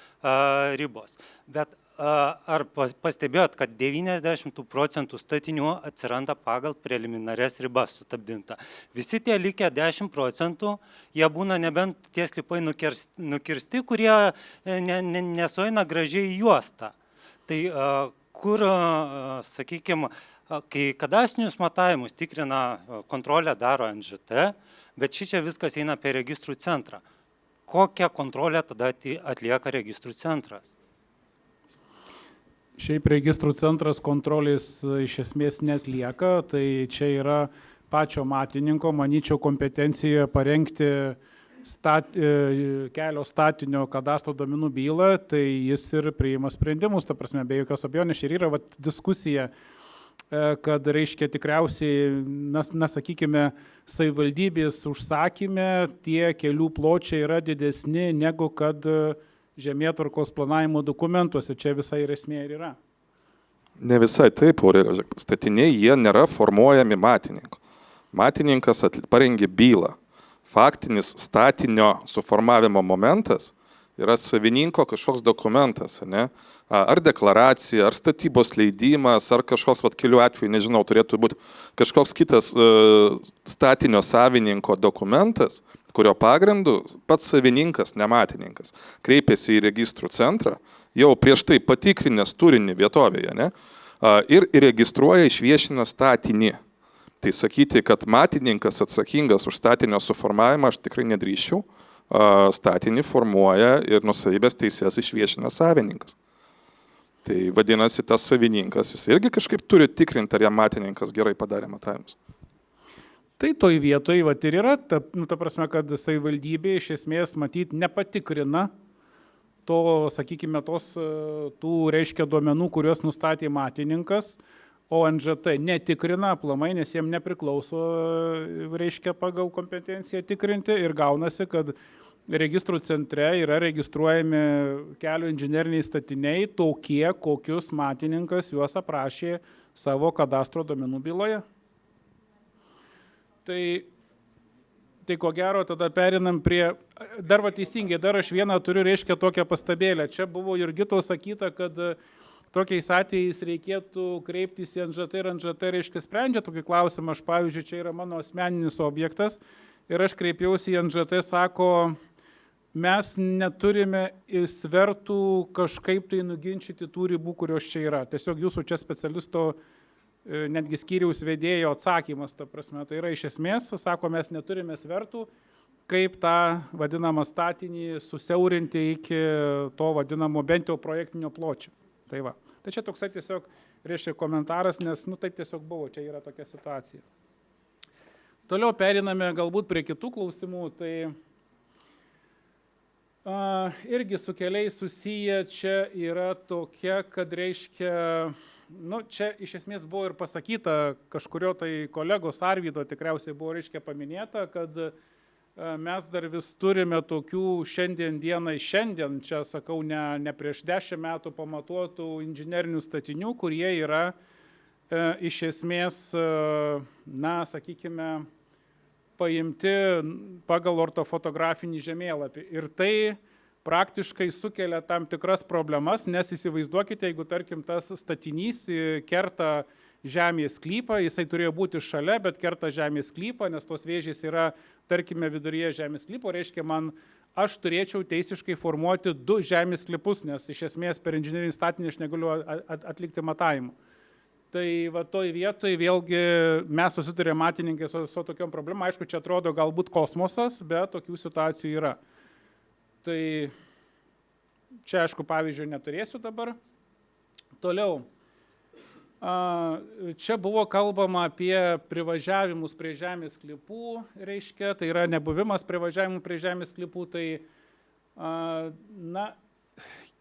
ribos. Bet ar pastebėjot, kad 90% statinių atsiranda pagal preliminarias ribas sutabdinta? Visi tie likę 10%, jie būna nebent tie sklypai nukirsti, kurie nesueina gražiai į juostą. Tai kur, sakykime, kai kadastrinius matavimus tikrina, kontrolę daro NŽT, bet šičia viskas eina per registrų centrą. Kokią kontrolę tada atlieka registrų centras? Šiaip registrų centras kontrolės iš esmės netlieka, tai čia yra pačio matininko, manyčiau, kompetencijoje parengti kelio statinio kadastro duomenų bylą, tai jis ir priima sprendimus, ta prasme, be jokios abejonės. Ir yra diskusija, kad reiškia tikriausiai, sakykime, savivaldybės užsakyme tie kelių pločiai yra didesni negu kad žemėtvarkos planavimo dokumentuose, čia visai ir esmė ir yra. Ne visai taip, Aurelijus. Statiniai, jie nėra formuojami matininko. Matininkas parengė bylą. Faktinis statinio suformavimo momentas yra savininko kažkoks dokumentas, ne? Ar deklaracija, ar statybos leidimas, ar kažkoks, kelių atveju, nežinau, turėtų būti kažkoks kitas statinio savininko dokumentas, kurio pagrindu pats savininkas, nematininkas, kreipėsi į registrų centrą, jau prieš tai patikrinęs turinį vietovėje, ne? Ir įregistruoja, išviešina statinį. Tai sakyti, kad matininkas atsakingas už statinio suformavimą, aš tikrai nedrįščiau. statinį formuoja ir nuosavybės teisės išviešina savininkas. Tai vadinasi, tas savininkas, jis irgi kažkaip turi tikrinti, ar jam matininkas gerai padarė matavimus. Tai toj vietoj vat ir yra, ta prasme, kad savivaldybė iš esmės matyti nepatikrina to, sakykime, tų reiškia duomenų, kuriuos nustatė matininkas, o NŽT netikrina aplamai, nes jiem nepriklauso, reiškia, pagal kompetenciją tikrinti ir gaunasi, kad registrų centre yra registruojami kelio inžineriniai statiniai tokie, kokius matininkas juos aprašė savo kadastro duomenų byloje. Tai ko gero, tada perinam prie, dar va teisingai, dar aš vieną turiu, reiškia, tokią pastabėlę. Čia buvo Jurgitos sakyta, kad tokiais atvejais reikėtų kreiptis į NŽT ir NŽT, reiškia, sprendžia tokį klausimą. Aš, pavyzdžiui, čia yra mano asmeninis objektas ir aš kreipiausi į NŽT, sako, mes neturime svertų kažkaip tai nuginčyti tų ribų, kurios čia yra. Tiesiog jūsų čia specialisto netgi skyriaus vedėjo atsakymas, ta prasme, tai yra iš esmės, sako, mes neturime svertų, kaip tą vadinamą statinį susiaurinti iki to vadinamo bent jau projektinio pločio. Tai va. Tai čia toksai tiesiog reiškia komentaras, nes, taip tiesiog buvo, čia yra tokia situacija. Toliau periname galbūt prie kitų klausimų, tai irgi su keliais susiję čia yra tokia, kad reiškia, čia iš esmės buvo ir pasakyta, kažkurio tai kolegos Arvydo tikriausiai buvo reiškia paminėta, kad mes dar vis turime tokių šiandien, čia sakau, ne prieš 10 metų pamatuotų inžinerinių statinių, kurie yra iš esmės, sakykime, paimti pagal ortofotografinį žemėlapį. Ir tai praktiškai sukelia tam tikras problemas, nes įsivaizduokite, jeigu, tarkim, tas statinys kerta žemės sklypą, jisai turėjo būti šalia, bet kerta žemės sklypą, nes tos vėžės yra, tarkime, viduryje žemės sklypo, reiškia, aš turėčiau teisiškai formuoti 2 žemės sklypus, nes iš esmės per inžinerinį statinį aš negaliu atlikti matavimų. Tai va toj vietoj vėlgi mes susiturėm matininkai su tokiom problemom, aišku, čia atrodo galbūt kosmosas, bet tokių situacijų yra. Tai čia, aišku, pavyzdžių neturėsiu dabar. Toliau. Čia buvo kalbama apie privažiavimus prie žemės sklypų, reiškia, tai yra nebuvimas privažiavimų prie žemės sklypų, tai,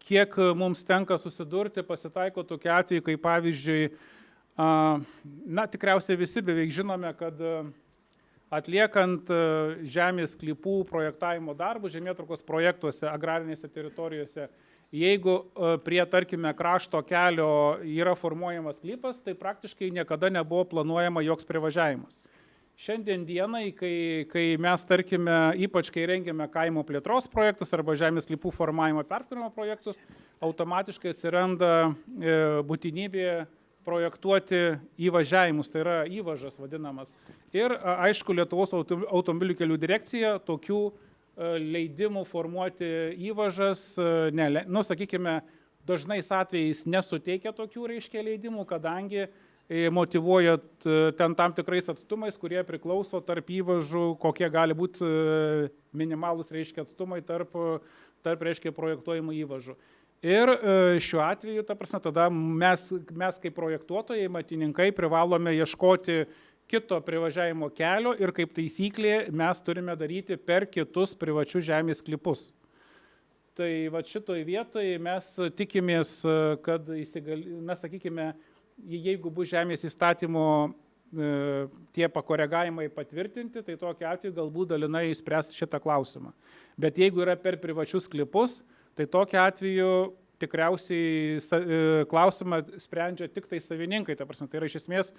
kiek mums tenka susidurti, pasitaiko tokie atvejai, kai pavyzdžiui, tikriausiai visi beveik žinome, kad atliekant žemės sklypų projektavimo darbus, žemėtvarkos projektuose, agrarinėse teritorijose, jeigu prie, tarkime, krašto kelio yra formuojamas sklypas, tai praktiškai niekada nebuvo planuojama joks privažiavimas. Šiandien dienai, kai mes, tarkime, ypač kai rengiame kaimo plėtros projektus arba žemės sklypų formavimo pertvarkymo projektus, automatiškai atsiranda būtinybė projektuoti įvažiavimus, tai yra įvažas vadinamas. Ir aišku, Lietuvos automobilių kelių direkcija tokių leidimų formuoti įvažas, sakykime, dažnais atvejais nesuteikia tokių, reiškia, leidimų, kadangi motyvuojat ten tam tikrais atstumais, kurie priklauso tarp įvažų, kokie gali būti minimalūs, reiškia, atstumai tarp reiškia, projektuojimų įvažų. Ir šiuo atveju, ta prasme, tada mes kaip projektuotojai, matininkai, privalome ieškoti kito privažiavimo kelio ir kaip taisyklė mes turime daryti per kitus privačius žemės sklypus. Tai va šitoj vietoje mes tikimės, kad sakykime, jeigu bus žemės įstatymo tie pakoregavimai patvirtinti, tai tokiu atveju galbūt dalinai išspręs šitą klausimą. Bet jeigu yra per privačius sklypus, tai tokiu atveju tikriausiai klausimą sprendžia tik tai savininkai. Ta prasme, tai yra iš esmės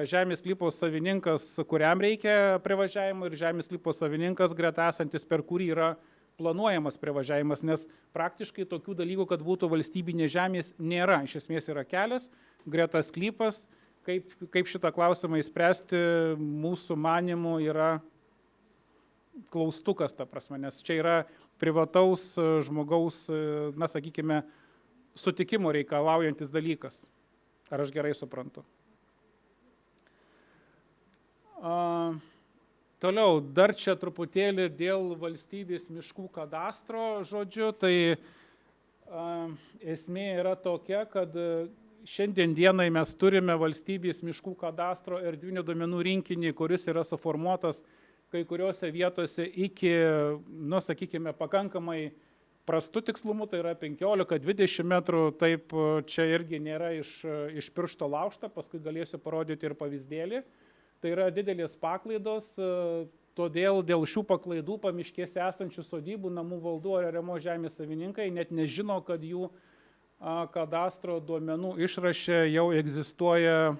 žemės sklypo savininkas, kuriam reikia privažiavimo, ir žemės sklypo savininkas greta esantis, per kurį yra planuojamas privažiavimas, nes praktiškai tokių dalykų, kad būtų valstybinė žemės, nėra. Iš esmės yra kelias, greta sklypas. Kaip šitą klausimą įspręsti, mūsų manymu yra klaustukas, ta prasme, nes čia yra privataus žmogaus, sakykime, sutikimo reikalaujantis dalykas. Ar aš gerai suprantu? Toliau, dar čia truputėlį dėl valstybės miškų kadastro, žodžiu, tai esmė yra tokia, kad šiandien dienai mes turime valstybės miškų kadastro erdvinių duomenų rinkinį, kuris yra suformuotas kai kuriuose vietose iki, sakykime, pakankamai prastų tikslumų, tai yra 15-20 metrų, taip čia irgi nėra iš piršto laužta, paskui galėsiu parodyti ir pavyzdėlį. Tai yra didelės paklaidos, todėl dėl šių paklaidų pamiškėse esančių sodybų, namų valdų ar ariamos žemės savininkai net nežino, kad jų kadastro duomenų išraše jau egzistuoja,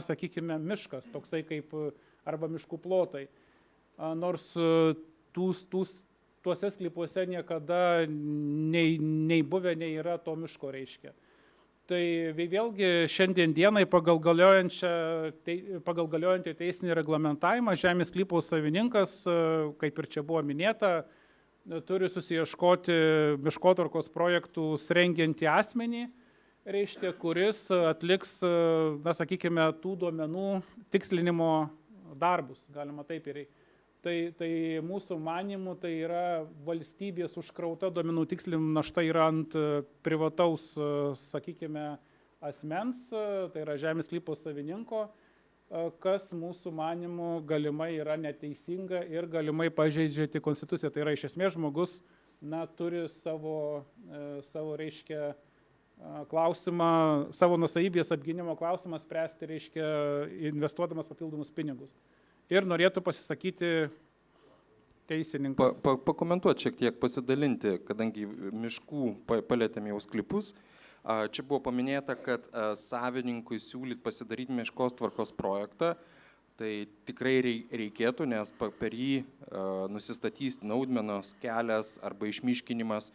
sakykime, miškas, toksai kaip arba miškų plotai. Nors tuose sklypuose niekada nei buvę, nei yra to miško reiškia. Tai vėlgi šiandien dienai pagal galiojantį teisinį reglamentavimą žemės sklypo savininkas, kaip ir čia buvo minėta, turi susiieškoti miškotvarkos projektus rengiantį asmenį, reiškia, kuris atliks, sakykime, tų duomenų tikslinimo darbus, galima taip ir. Tai mūsų manimų tai yra valstybės užkrauta duomenų tikslinimo našta yra ant privataus, sakykime, asmens, tai yra žemės sklypo savininko, kas mūsų manimų galimai yra neteisinga ir galimai pažeidžianti konstituciją. Tai yra iš esmės žmogus turi savo reiškia, klausimą, savo nuosavybės apgynimo klausimą spręsti, reiškia, investuodamas papildomus pinigus. Ir norėtų pasisakyti teisininkas. Pakomentuoti šiek tiek, pasidalinti, kadangi miškų palėtėme jau sklypus. Čia buvo paminėta, kad savininkui siūlyt pasidaryti miškotvarkos projektą, tai tikrai reikėtų, nes per jį nusistatys naudmenos kelias arba išmiškinimas,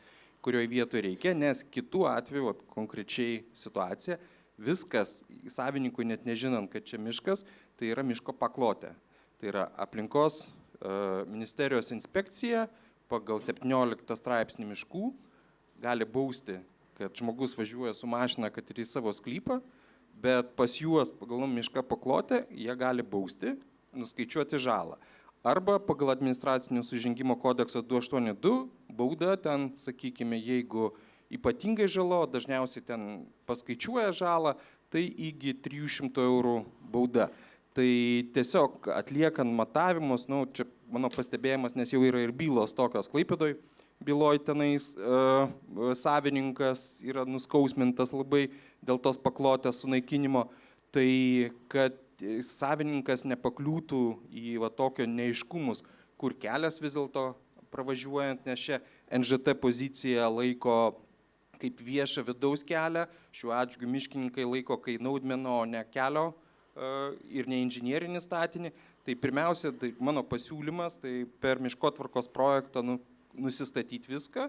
kurioje vietoje reikia, nes kitų atveju, konkrečiai situacija, viskas savininkui net nežinant, kad čia miškas, tai yra miško paklotė. Tai yra aplinkos ministerijos inspekcija pagal 17 straipsnį miškų gali bausti, kad žmogus važiuoja su mašina, kad ir į savo sklypą, bet pas juos pagal mišką paklotę jie gali bausti, nuskaičiuoti žalą. Arba pagal administracinio nusižengimo kodekso 282 bauda ten, sakykime, jeigu ypatingai žalo, dažniausiai ten paskaičiuoja žalą, tai iki 300 eurų bauda. Tai tiesiog atliekant matavimus, čia mano pastebėjimas, nes jau yra ir bylos tokios Klaipėdoj, byloj tenais savininkas yra nuskausmintas labai dėl tos paklotės sunaikinimo, tai kad savininkas nepakliūtų į tokio neaiškumus, kur kelias vis dėlto pravažiuojant, nes čia NŽT poziciją laiko kaip viešą vidaus kelią, šiuo atžvilgiu miškininkai laiko kaip naudmeno, o ne kelio ir ne inžinierinį statinį. Tai pirmiausia, tai mano pasiūlymas, tai per miškotvarkos projektą nusistatyti viską,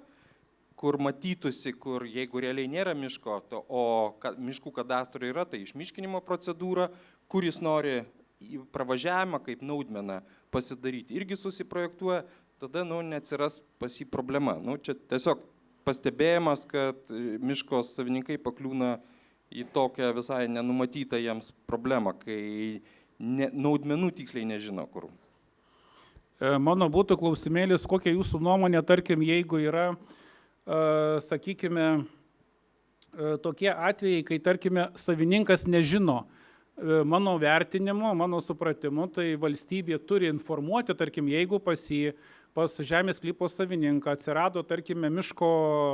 kur matytųsi, kur jeigu realiai nėra miško, o miškų kadastro yra, tai išmiškinimo procedūra, kur jis nori pravažiavimą kaip naudmeną pasidaryti, irgi susiprojektuoja, tada neatsiras pas jį problema. Čia tiesiog pastebėjimas, kad miško savininkai pakliūna į tokią visai nenumatytą jiems problemą, kai naudmenų tiksliai nežino kur. Mano būtų klausimėlis, kokia jūsų nuomonė, tarkim, jeigu yra, sakykime, tokie atvejai, kai, tarkime, savininkas nežino. Mano vertinimu, mano supratimu, tai valstybė turi informuoti, tarkim, jeigu pas žemės sklypo savininką atsirado, tarkime, miško,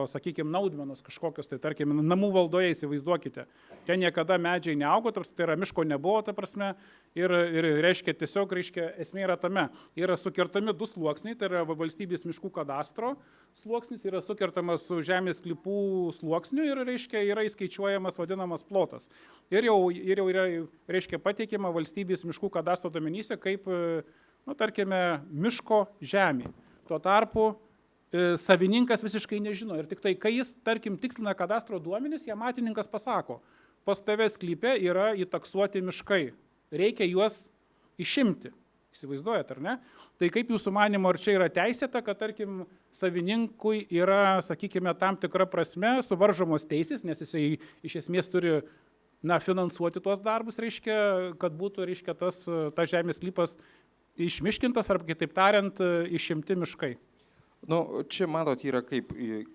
sakykime, naudmenos kažkokios, tai tarkime, namų valdoje įsivaizduokite. Ten niekada medžiai neaugo, tai yra miško nebuvo, ta prasme, ir reiškia, tiesiog, esmė yra tame. Yra sukertami du sluoksniai, tai yra valstybės miškų kadastro sluoksnis, yra sukertamas su žemės sklypų sluoksniu ir, reiškia, yra įskaičiuojamas vadinamas plotas. Ir jau yra, reiškia, pateikiama valstybės miškų kadastro duomenyse kaip, tarkime, miško žemė. Tuo tarpu savininkas visiškai nežino. Ir tik tai, kai jis, tarkim, tikslina kadastro duomenis, jam matininkas pasako, pas tave sklype yra įtaksuoti miškai. Reikia juos išimti. Įsivaizduojat, ar ne? Tai kaip jūsų manimo, ar čia yra teisėta, kad, tarkim, savininkui yra, sakykime, tam tikra prasme suvaržomos teisės, nes jisai iš esmės turi finansuoti tuos darbus, reiškia, kad būtų, reiškia, tas žemės sklypas išmiškintas, arba kitaip tariant, išimti miškai. Nu, čia matot, yra kaip,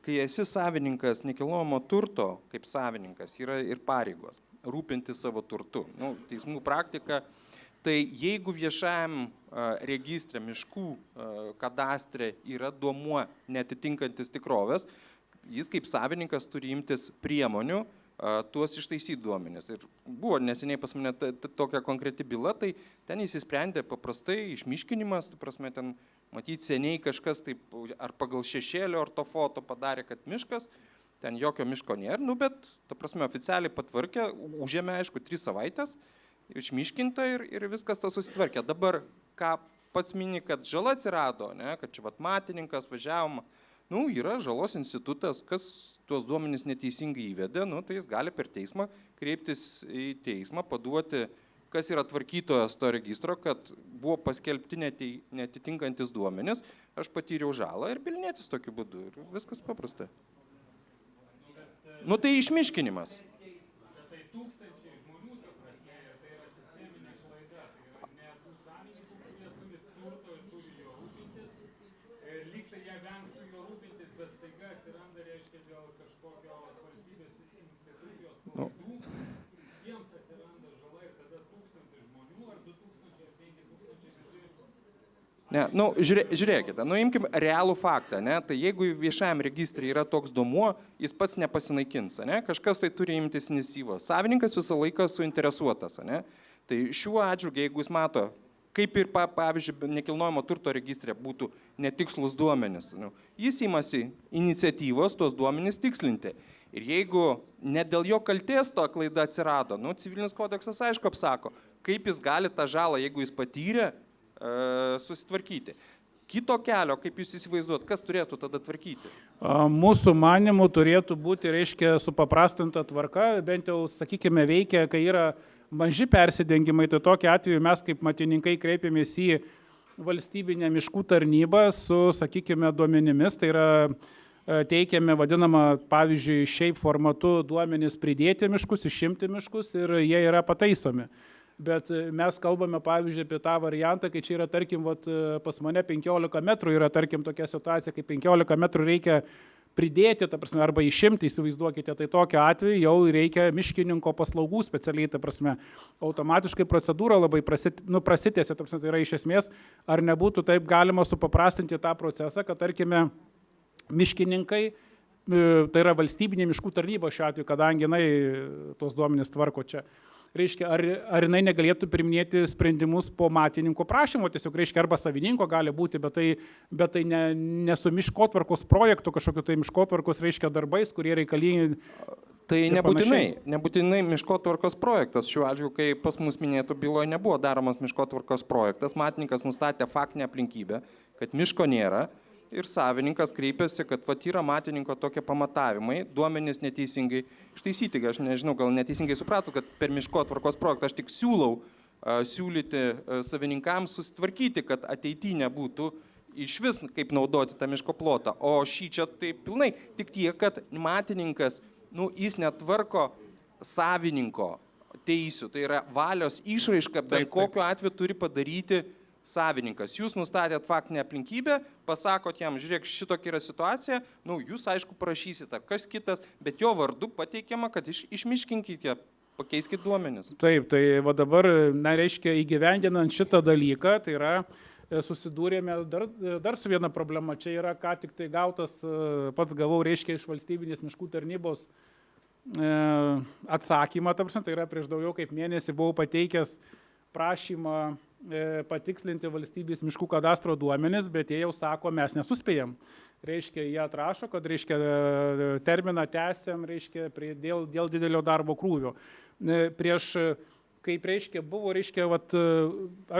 kai esi savininkas nekilnojamo turto, kaip savininkas, yra ir pareigos rūpinti savo turtu. Nu, teismų praktika, tai jeigu viešajam registre miškų kadastre yra duomuo netitinkantis tikrovės, jis kaip savininkas turi imtis priemonių tuos ištaisyti duomenis. Ir buvo neseniai pas mane tokia konkreti byla, tai ten įsisprendė paprastai išmiškinimas, tai prasme ten matyti seniai kažkas taip, ar pagal šešėlio ortofoto padarė, kad miškas, ten jokio miško nėra, nu bet, ta prasme, oficialiai patvarkė, užėmė, aišku, 3 savaitės, išmiškinta ir viskas tas susitvarkė. Dabar, ką pats mini, kad žala atsirado, ne, kad čia vat matininkas važiavom, nu, yra žalos institutas, kas tuos duomenys neteisingai įvedė, nu, tai jis gali per teismą kreiptis į teismą, paduoti, kas yra tvarkytojas to registro, kad buvo paskelbti netitinkantis duomenys, aš patyriau žalą ir bylinėtis tokiu būdu. Ir viskas paprasta. Nu, tai išmiškinimas. Tai tūkstančiai žmonių, tai yra sisteminė klaida, tai yra ne tų savininkų, kurie turi turto ir turi jo rūpintis, ir lyg tai jie vengtų jo rūpintis, bet staiga atsiranda, reiškia, dėl kažkokios valstybės institucijos klaidų, jiems atsiranda žala ir tada 1000 žmonių ar 2000 ar 5000 visi. Ne, nu, žiūrėkite, nu, imkim realų faktą, ne, tai jeigu viešajam registrui yra toks duomuo, jis pats nepasinaikins, ne, kažkas tai turi imtis iniciatyvos. Savininkas visą laiką suinteresuotas, ne, tai šiuo atžvilgiu, jeigu jis mato, kaip ir, pavyzdžiui, nekilnojamo turto registre būtų netikslus duomenys, nu, jis imasi iniciatyvos tuos duomenys tikslinti. Ir jeigu ne dėl jo kaltės to klaida atsirado, nu, civilinis kodeksas aišku apsako, kaip jis gali tą žalą, jeigu jis patyrė, susitvarkyti. Kito kelio, kaip jūs įsivaizduot, kas turėtų tada tvarkyti? Mūsų manimų turėtų būti, reiškia, supaprastinta tvarka, bent jau, sakykime, veikia, kai yra maži persidengimai, tai tokiu atveju mes kaip matininkai kreipiamės į valstybinę miškų tarnybą su, sakykime, duomenimis, tai yra teikiame vadinamą, pavyzdžiui, šiaip formatu duomenis pridėti miškus, išimti miškus ir jie yra pataisomi. Bet mes kalbame, pavyzdžiui, apie tą variantą, kai čia yra, tarkim, vat, pas mane 15 metrų yra, tarkim, tokia situacija, kai 15 metrų reikia pridėti, ta prasme, arba išimti, įsivaizduokite, tai tokiu atveju jau reikia miškininko paslaugų specialiai, ta prasme, automatiškai procedūra labai prasitėsi, ta prasme, tai yra iš esmės, ar nebūtų taip galima supaprastinti tą procesą, kad, tarkime, miškininkai, tai yra valstybinė miškų tarnyba šiuo atveju, kadangi jinai tos duomenys tvarko čia. Reiškia, ar jinai negalėtų priiminėti sprendimus po matininko prašymo, tiesiog reiškia, arba savininko gali būti, bet tai ne su miškotvarkos projektu, kažkokiu tai miškotvarkos, reiškia, darbais, kurie reikalingi. Tai nebūtinai miškotvarkos projektas. Šiuo atveju, kai pas mus minėtų byloje nebuvo daromas miškotvarkos projektas, matininkas nustatė faktinę aplinkybę, kad miško nėra. Ir savininkas kreipėsi, kad vat yra matininko tokie pamatavimai, duomenys neteisingai ištaisyti. Aš nežinau, gal neteisingai supratau, kad per miškotvarkos projektą aš tik siūlyti savininkams susitvarkyti, kad ateityje nebūtų iš vis kaip naudoti tą miško plotą. O šį čia tai pilnai, tik tiek, kad matininkas, nu, jis netvarko savininko teisių, tai yra valios išraiška, bet kokiu atveju turi padaryti savininkas. Jūs nustatėt faktinę aplinkybę, pasakot jam, žiūrėk, šitokia yra situacija, nu, jūs aišku parašysite, kas kitas, bet jo vardu pateikiama, kad išmiškinkite, pakeiskite duomenis. Taip, tai va dabar, na, reiškia, įgyvendinant šitą dalyką, tai yra, susidūrėme dar su viena problema. Čia yra, ką tik tai gautas, pats gavau, reiškia, iš valstybinės miškų tarnybos atsakymą, tai yra prieš daugiau kaip mėnesį buvau pateikęs prašymą patikslinti valstybės miškų kadastro duomenis, bet jie jau sako, mes nesuspėjam. Reiškia, jie atrašo, kad, reiškia, terminą tęsiam, reiškia, dėl didelio darbo krūvio. Kaip, reiškia, buvo, reiškia, vat,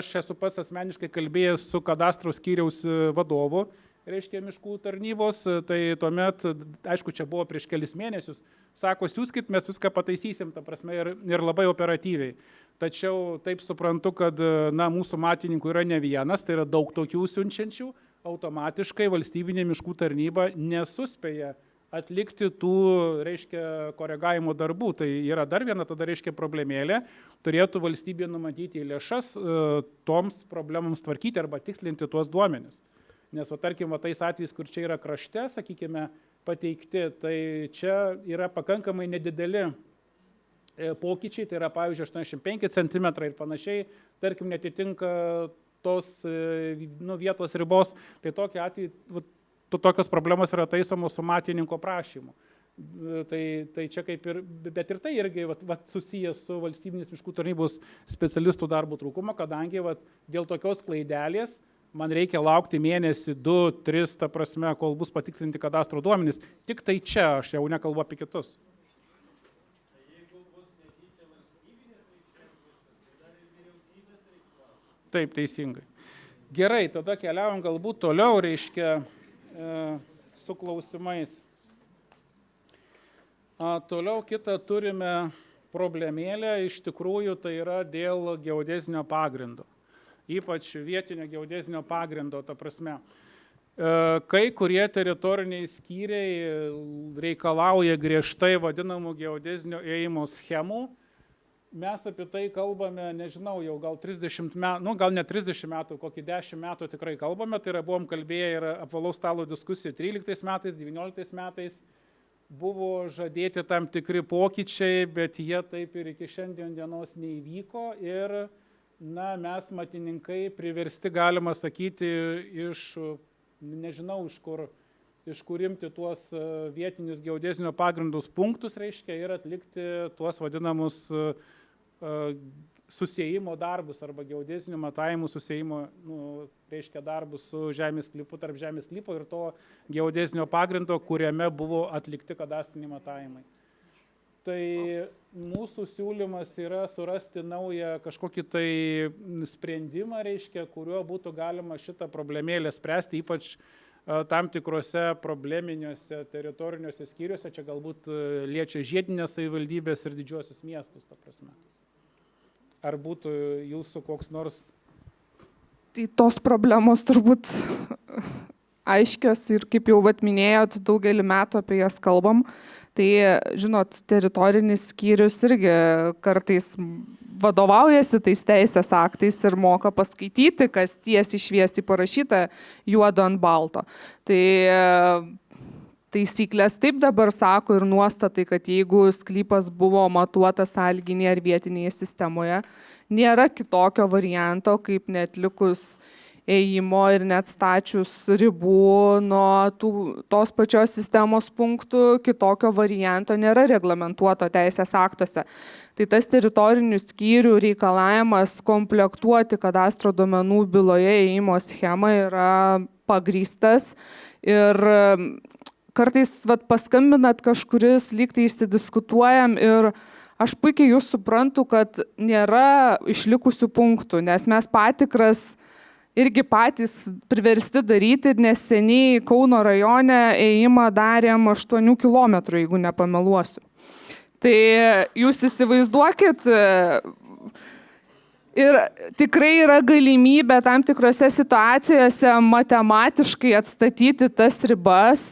aš esu pats asmeniškai kalbėjęs su kadastro skyriaus vadovu, reiškia, miškų tarnybos, tai tuomet, aišku, čia buvo prieš kelis mėnesius, sako, siūskit, mes viską pataisysim, ta prasme, ir labai operatyviai. Tačiau taip suprantu, kad, na, mūsų matininkų yra ne vienas, tai yra daug tokių siunčiančių, automatiškai valstybinė miškų tarnyba nesuspėja atlikti tų, reiškia, koregavimo darbų. Tai yra dar viena tada, reiškia, problemėlė. Turėtų valstybė numatyti lėšas toms problemams tvarkyti arba tikslinti tuos duomenis. Nes, tarkim, tais atvejais, kur čia yra krašte, sakykime, pateikti, tai čia yra pakankamai nedideli pokyčiai, tai yra, pavyzdžiui, 85 cm ir panašiai, tarkim, netitinka tos vietos ribos, tai tokie atvejai, tokios problemos yra taisomos su matininko prašymu. Tai čia kaip ir, bet ir tai irgi susijęs su valstybinės miškų tarnybos specialistų darbo trūkumo, kadangi dėl tokios klaidelės man reikia laukti mėnesį, 2, 3, ta prasme, kol bus patikslinti kadastro duomenys. Tik tai čia, aš jau nekalbu apie kitus. Taip, teisingai. Gerai, tada keliaujam galbūt toliau, reiškia, su klausimais. Toliau kitą turime problemėlę, iš tikrųjų tai yra dėl geodezinio pagrindo. Ypač vietinio geodezinio pagrindo, ta prasme. Kai kurie teritoriniai skyriai reikalauja griežtai vadinamų geodezinio ėjimo schemų. Mes apie tai kalbame, nežinau, jau gal 30 metų, gal ne 30 metų, kokį 10 metų tikrai kalbame, tai yra buvom kalbėję ir apvalaus stalo diskusijų 13 metais, 19 metais. Buvo žadėti tam tikri pokyčiai, bet jie taip ir iki šiandien dienos neįvyko ir mes matininkai priversti, galima sakyti, nežinau, iš kur imti tuos vietinius geodezinio pagrindus punktus, reiškia, ir atlikti tuos vadinamus susiejimo darbus arba geodezinių matavimų susiejimo, reiškia, darbus su žemės sklypu, tarp žemės sklypo ir to geodezinio pagrindo, kuriame buvo atlikti kadastriniai matavimai. Tai mūsų siūlymas yra surasti naują kažkokį tai sprendimą, reiškia, kuriuo būtų galima šitą problemėlę spręsti, ypač tam tikrose probleminiuose teritoriniuose skyriuose, čia galbūt liečia žiedinės savivaldybės ir didžiuosius miestus, ta prasme. Ar būtų jūsų koks nors? Tai tos problemos turbūt aiškios ir kaip jau minėjot, daugelį metų apie jas kalbam. Tai, žinot, teritorinis skyrius irgi kartais vadovaujasi tais teisės aktais ir moka paskaityti, kas tiesiai šviesiai parašyta juodo ant balto. Tai taisyklės taip dabar sako ir nuostatai, kad jeigu sklypas buvo matuotas sąlyginėje ar vietinėje sistemoje, nėra kitokio varianto, kaip netlikus ėjimo ir net stačius ribų nuo tos pačios sistemos punktų, kitokio varianto nėra reglamentuoto teisės aktuose. Tai tas teritorinių skyrių reikalavimas komplektuoti kadastro duomenų byloje ėjimo schemą yra pagrįstas ir kartais paskambinat kažkuris, lyg tai išsidiskutuojam ir aš puikiai jūs suprantu, kad nėra išlikusių punktų, nes mes patikras irgi patys priversti daryti ir neseniai Kauno rajone ėjimą darėm 8 km, jeigu nepameluosiu. Tai jūs įsivaizduokit, ir tikrai yra galimybė tam tikrose situacijose matematiškai atstatyti tas ribas,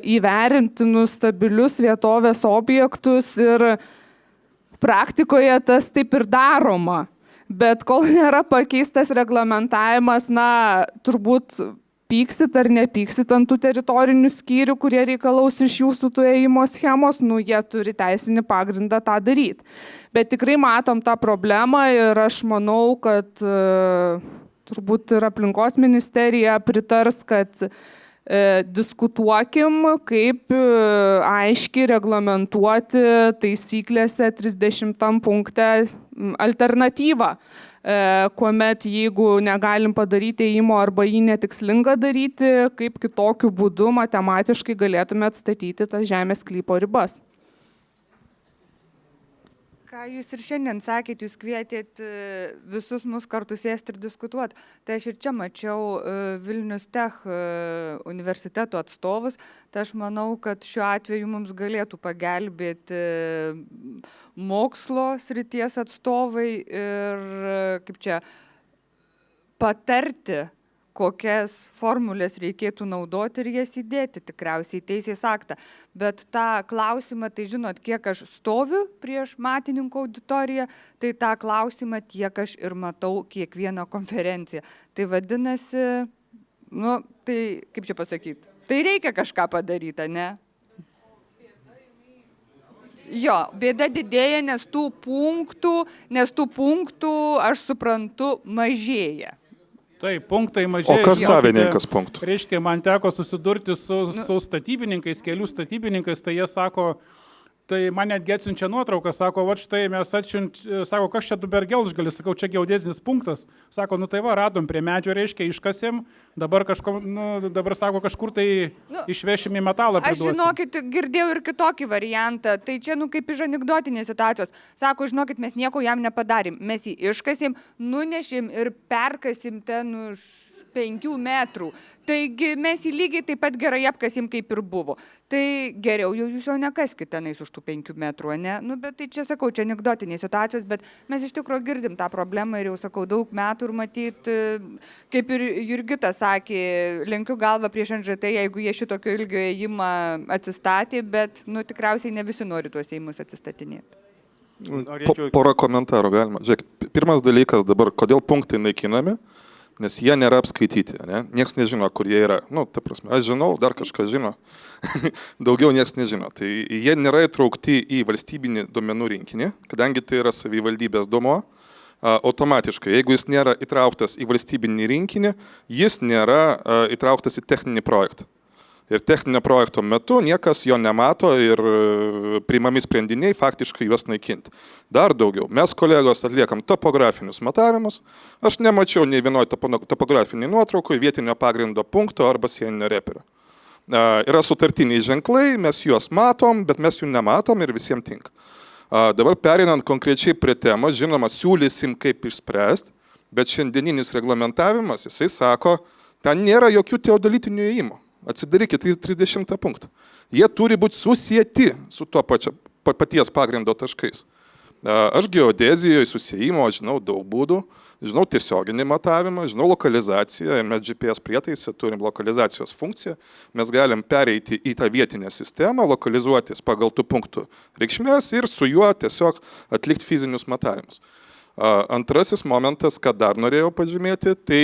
įvertinti stabilius vietovės objektus ir praktikoje tas taip ir daroma. Bet kol nėra pakeistas reglamentavimas, turbūt pyksit ar nepyksit ant tų teritorinių skyrių, kurie reikalaus iš jūsų tų ėjimo schemos, jie turi teisinį pagrindą tą daryti. Bet tikrai matom tą problemą ir aš manau, kad turbūt ir aplinkos ministerija pritars, kad diskutuokim, kaip aiškiai reglamentuoti taisyklėse 30 punkte alternatyvą, kuomet jeigu negalim padaryti ėjimo arba jį netikslinga daryti, kaip kitokiu būdu matematiškai galėtume atstatyti tas žemės sklypo ribas. Ką jūs ir šiandien sakėt, jūs kvietėt visus mus kartu sėsti ir diskutuoti. Tai aš ir čia mačiau Vilnius Tech universiteto atstovus, tai aš manau, kad šiuo atveju mums galėtų pagelbėti mokslo srities atstovai ir kaip čia patarti, kokias formulės reikėtų naudoti ir jas įdėti tikriausiai į teisės aktą. Bet tą klausimą, tai žinot, kiek aš stoviu prieš matininkų auditoriją, tai tą klausimą tiek aš ir matau kiekvieną konferenciją. Tai vadinasi, nu, tai kaip čia pasakyti, tai reikia kažką padaryti, ne? Jo, bėda didėja, nes tų punktų, aš suprantu, mažėja. Taip, punktai mažėja. O kas savininkas punktų? Reiškia, man teko susidurti su statybininkais, kelių statybininkais, tai jie sako, tai man netgi atsiunčia nuotrauką, sako, va štai mes sako, kas čia Dubergelžgalis, sakau, čia geodezinis punktas, sako, nu tai va, radom prie medžio, reiškia, iškasėm, dabar sako, kažkur tai išvešim į metalą priduosim. Aš, žinokit, girdėjau ir kitokį variantą, tai čia, nu, kaip iš anekdotinės situacijos, sako, žinokit, mes nieko jam nepadarėm, mes jį iškasėm, nunešėm ir perkasim ten už 5 metrų. Taigi mes jį lygiai taip pat gerai apkasim, kaip ir buvo. Tai geriau jau jūs jo nekaskite tenais už tų 5 metrų, ne? Nu, bet tai čia sakau, čia anekdotinės situacijos, bet mes iš tikrųjų girdim tą problemą ir jau sakau daug metų ir matyt, kaip ir Jurgita sakė, lenkiu galvą prieš NŽT, jeigu jie šitokio ilgio ėjimą atsistatė, bet nu, tikriausiai ne visi nori tuos ėjimus atsistatinėti. Porą komentarų galima. Žiūrėk, pirmas dalykas dabar, kodėl punktai naikinami? Nes jie nėra apskaityti, ne? Niekas nežino, kur jie yra. Nu, ta prasme, aš žinau, dar kažkas žino. Daugiau niekas nežino. Tai jie nėra įtraukti į valstybinį duomenų rinkinį, kadangi tai yra savivaldybės duomuo. Automatiškai, jeigu jis nėra įtrauktas į valstybinį rinkinį, jis nėra įtrauktas į techninį projektą. Ir techninio projekto metu niekas jo nemato ir priimami sprendiniai faktiškai juos naikinti. Dar daugiau, mes kolegos atliekam topografinius matavimus, aš nemačiau nei vienoje topografiniai nuotraukoje vietinio pagrindo punkto arba sieninio reperio. Yra sutartiniai ženklai, mes juos matom, bet mes jų nematom ir visiems tinka. Dabar pereinant konkrečiai prie temos, žinoma, siūlysim kaip išspręsti, bet šiandieninis reglamentavimas, jisai sako, ten nėra jokių teodolitinių įėjimų. Atsidarykite 30 punktą. Jie turi būti susieti su tuo paties pagrindo taškais. Aš geodezijoje susijimo žinau daug būdų, žinau tiesioginį matavimą, žinau lokalizaciją, mes GPS prietaise turim lokalizacijos funkciją, mes galim pereiti į tą vietinę sistemą, lokalizuotis pagal tų punktų reikšmės ir su juo tiesiog atlikti fizinius matavimus. Antrasis momentas, ką dar norėjau pažymėti, tai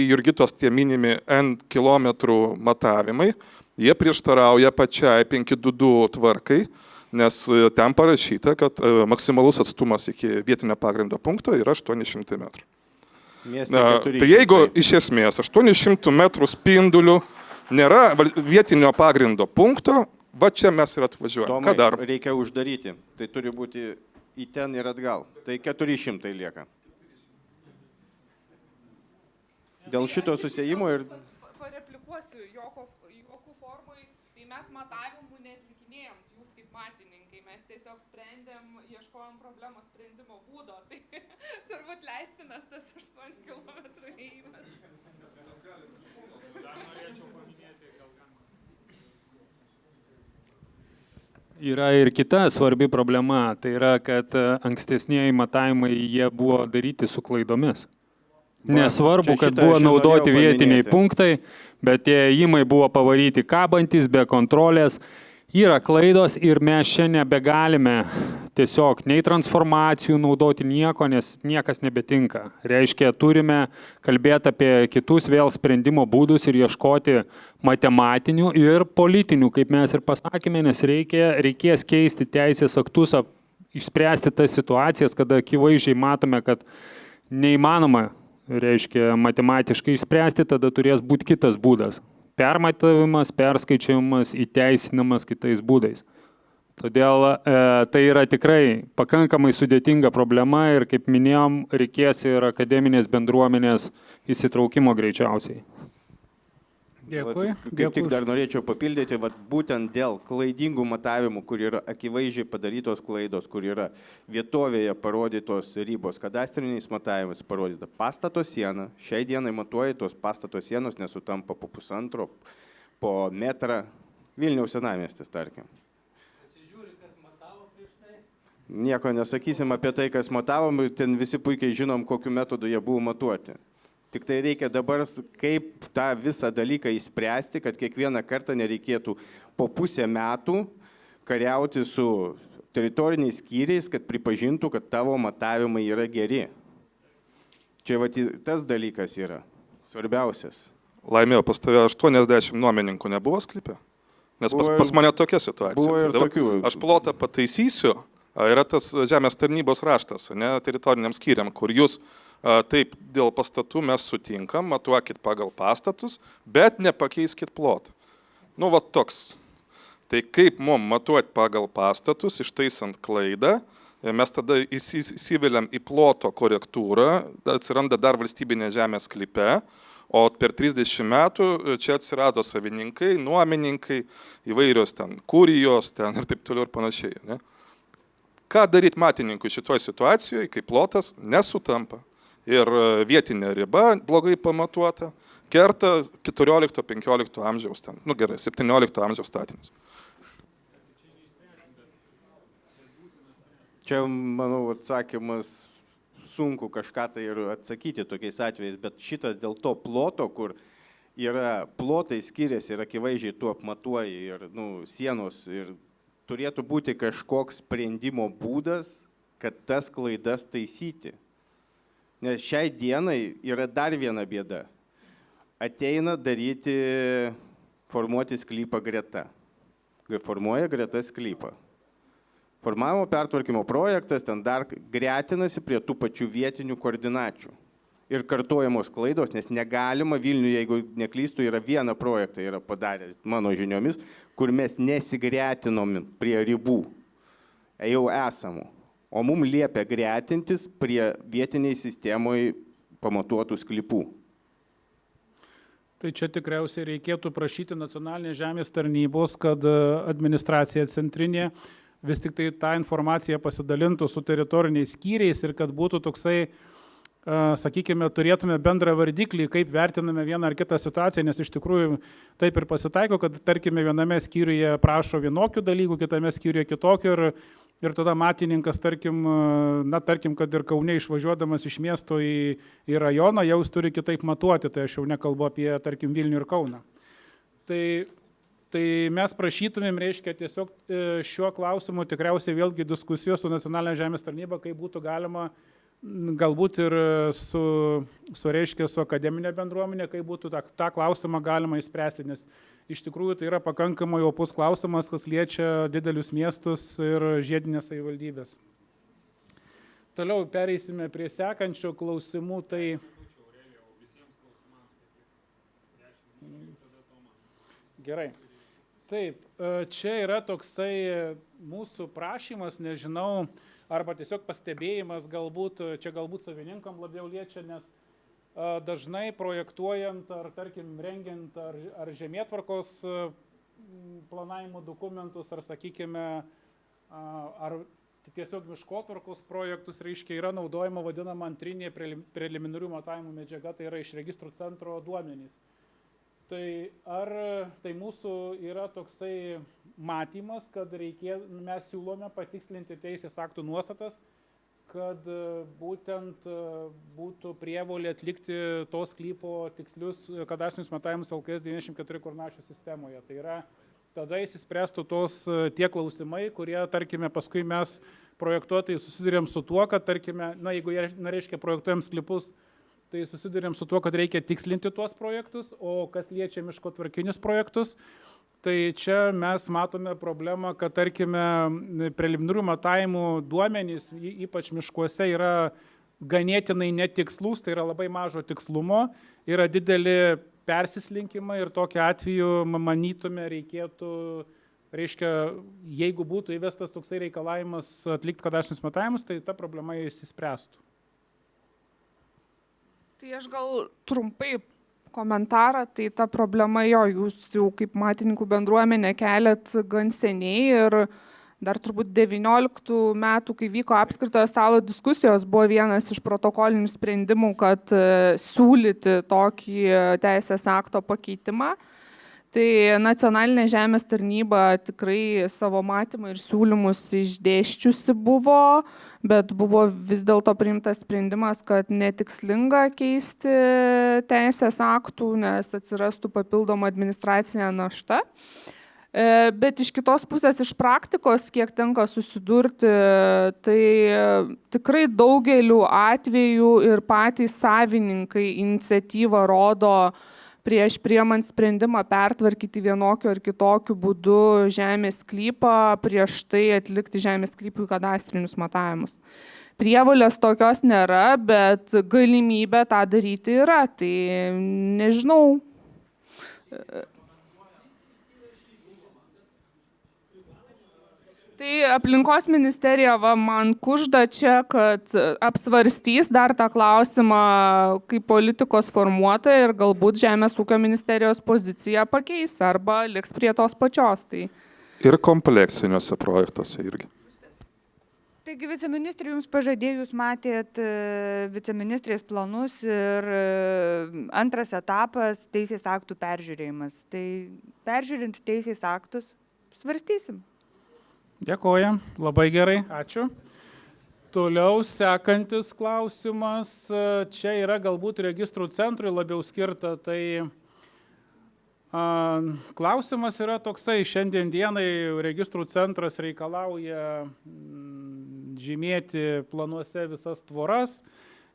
Jurgitos tie minimi N kilometrų matavimai, jie prieštarauja pačiai 522 tvarkai, nes ten parašyta, kad maksimalus atstumas iki vietinio pagrindo punkto yra 800 metrų. Tai jeigu iš esmės 800 metrų spindulių nėra vietinio pagrindo punkto, va čia mes ir atvažiuojame. Ką dar? Reikia uždaryti, tai turi būti į ten ir atgal. Tai 400 lieka. Dėl šito susijimo ir... Pareplikuosiu, jokių formui, tai mes matavimų neatlikinėjom, jūs kaip matininkai, mes tiesiog sprendėm, ieškojom problemos sprendimo būdo, tai turbūt leistinas tas 8 km ėjimas. Dar norėčiau paminėti, gal galima. Yra ir kita svarbi problema, tai yra, kad ankstesnieji matavimai jie buvo daryti su klaidomis. Nesvarbu, kad buvo naudoti vietiniai punktai, bet tie ėjimai buvo pavaryti kabantis, be kontrolės. Yra klaidos ir mes čia nebegalime tiesiog nei transformacijų naudoti nieko, nes niekas nebetinka. Reiškia, turime kalbėti apie kitus vėl sprendimo būdus ir ieškoti matematinių ir politinių, kaip mes ir pasakėme, nes reikės keisti teisės aktus, išspręsti tas situacijas, kada akivaizdžiai matome, kad neįmanoma, reiškia, matematiškai išspręsti, tada turės būti kitas būdas. Permatavimas, perskaičiavimas, įteisinamas kitais būdais. Todėl tai yra tikrai pakankamai sudėtinga problema ir, kaip minėjom, reikės ir akademinės bendruomenės įsitraukimo greičiausiai. Dėkui. Kaip tik dar norėčiau papildyti, būtent dėl klaidingų matavimų, kur yra akivaizdžiai padarytos klaidos, kur yra vietovėje parodytos ribos, kadastriniais matavimais parodyta pastato siena, šiai dienai matuoja tos pastato sienos nesutampa po 1,5, po metrą, Vilniaus senamiestis, tarkim. Pasižiūri, kas matavo prieš tai? Nieko nesakysim apie tai, kas matavom, ten visi puikiai žinom, kokiu metodu jie buvo matuoti. Tik tai reikia dabar kaip tą visą dalyką įspręsti, kad kiekvieną kartą nereikėtų po pusę metų kariauti su teritoriniais skyriais, kad pripažintų, kad tavo matavimai yra geri. Čia tas dalykas yra svarbiausias. Laimėjo, pas tave 80 nuomininkų nebuvo sklype? Nes pas mane tokia situacija. Buvo ir tokių. Aš plotą pataisysiu, yra tas žemės tarnybos raštas, ne, teritoriniam skyriam, kur jūs taip dėl pastatų mes sutinkam, matuokit pagal pastatus, bet nepakeiskit plotą. Nu, va toks. Tai kaip mum matuoti pagal pastatus, ištaisant klaidą, mes tada įsiveliam į ploto korektūrą, atsiranda dar valstybinė žemės sklype, o per 30 metų čia atsirado savininkai, nuomininkai, įvairios ten kurijos ten ir taip toliau ir panašiai. Ne? Ką daryti matininkui šitoje situacijoje, kai plotas nesutampa ir vietinė riba blogai pamatuota, kerta 14-15 amžiaus, ten, nu gerai, 17 amžiaus statinius. Čia, manau, atsakymas sunku kažką tai ir atsakyti tokiais atvejais, bet šitas dėl to ploto, kur yra plotai skiriasi ir akivaizdžiai tu apmatuoji ir sienos ir turėtų būti kažkoks sprendimo būdas, kad tas klaidas taisyti. Nes šiai dienai yra dar viena bėda. Ateina daryti, formuoti sklypą greta. Formuoja greta sklypą. Formavimo pertvarkymo projektas ten dar gretinasi prie tų pačių vietinių koordinačių. Ir kartojamos klaidos, nes negalima Vilniuje, jeigu neklystų, yra vieną projektą yra padarę mano žiniomis, kur mes nesigretinom prie ribų, jau esamų. O mums liepia gretintis prie vietiniai sistemoje pamatuotų sklypų. Tai čia tikriausiai reikėtų prašyti nacionalinės žemės tarnybos, kad administracija centrinė vis tik tai tą informaciją pasidalintų su teritoriniais skyriais ir kad būtų toksai, sakykime, turėtume bendrą vardiklį, kaip vertiname vieną ar kitą situaciją, nes iš tikrųjų taip ir pasitaiko, kad tarkime viename skyriuje prašo vienokių dalykų, kitame skyriuje kitokių ir tada matininkas, tarkim, kad ir Kaune išvažiuodamas iš miesto į rajoną, jau jis turi kitaip matuoti, tai aš jau nekalbu apie, tarkim, Vilnių ir Kauną. Tai mes prašytumėm, reiškia, tiesiog šiuo klausimu tikriausiai vėlgi diskusijos su nacionalinė žemės tarnyba, kaip būtų galima galbūt ir su akademinė bendruomenė, kaip būtų tą klausimą galima išspręsti, nes iš tikrųjų tai yra pakankamai opus klausimas, kas liečia didelius miestus ir žiedinės savivaldybės. Toliau pereisime prie sekančio klausimų, tai gerai. Taip, čia yra toksai mūsų prašymas, nežinau, arba tiesiog pastebėjimas, čia galbūt savininkam labiau liečia, nes dažnai projektuojant ar, tarkim, rengiant ar žemėtvarkos planavimo dokumentus, ar, sakykime, ar tiesiog miškotvarkos projektus, reiškia, yra naudojama vadinama antrinė preliminarių matavimų medžiaga, tai yra iš registrų centro duomenys. Tai ar tai mūsų yra toksai matymas, kad mes siūlome patikslinti teisės aktų nuostatas, kad būtent būtų prievolė atlikti to sklypo tikslius kadastrinius matavimus LKS 94 koordinačių sistemoje. Tai yra, tada įsispręstų tie klausimai, kurie, tarkime, paskui mes projektuotojai susidurėm su tuo, kad, tarkime, jeigu reiškia projektuojam sklypus, tai susidurėm su tuo, kad reikia tikslinti tuos projektus, o kas liečia miškotvarkinius projektus, tai čia mes matome problemą, kad, tarkime, preliminarių matavimų duomenys, ypač miškuose, yra ganėtinai netikslus, tai yra labai mažo tikslumo, yra dideli persislinkimai ir tokiu atveju, manytume, reikėtų, reiškia, jeigu būtų įvestas toksai reikalavimas atlikti kadastrinius matavimus, tai ta problema išsispręstų. Tai aš gal trumpai komentarą, tai ta problema jūs jau kaip matininkų bendruomenė keliat gan seniai ir dar turbūt 19 metų, kai vyko apskritojo stalo diskusijos, buvo vienas iš protokolinių sprendimų, kad siūlyti tokį teisės akto pakeitimą. Tai nacionalinė žemės tarnyba tikrai savo matymą ir siūlymus išdėščiusi buvo, bet buvo vis dėlto priimtas sprendimas, kad netikslinga keisti teisės aktų, nes atsirastų papildoma administracinė našta. Bet iš kitos pusės, iš praktikos, kiek tenka susidurti, tai tikrai daugeliu atvejų ir patys savininkai iniciatyvą rodo prieš priimant sprendimą pertvarkyti vienokiu ar kitokiu būdu žemės sklypą, prieš tai atlikti žemės sklypų kadastrinius matavimus. Prievolės tokios nėra, bet galimybė tą daryti yra, tai nežinau. Tai aplinkos ministerija man kužda čia, kad apsvarstys dar tą klausimą kaip politikos formuotoja ir galbūt Žemės ūkio ministerijos poziciją pakeis arba liks prie tos pačios. Tai... Ir kompleksiniuose projektuose irgi. Taigi viceministrė jums pažadėjo, jūs matėt viceministrės planus ir antras etapas teisės aktų peržiūrėjimas. Tai peržiūrint teisės aktus svarstysim. Dėkoju, labai gerai, ačiū. Toliau sekantis klausimas, čia yra galbūt registrų centrui labiau skirta, tai klausimas yra toksai, šiandien dienai registrų centras reikalauja žymėti planuose visas tvoras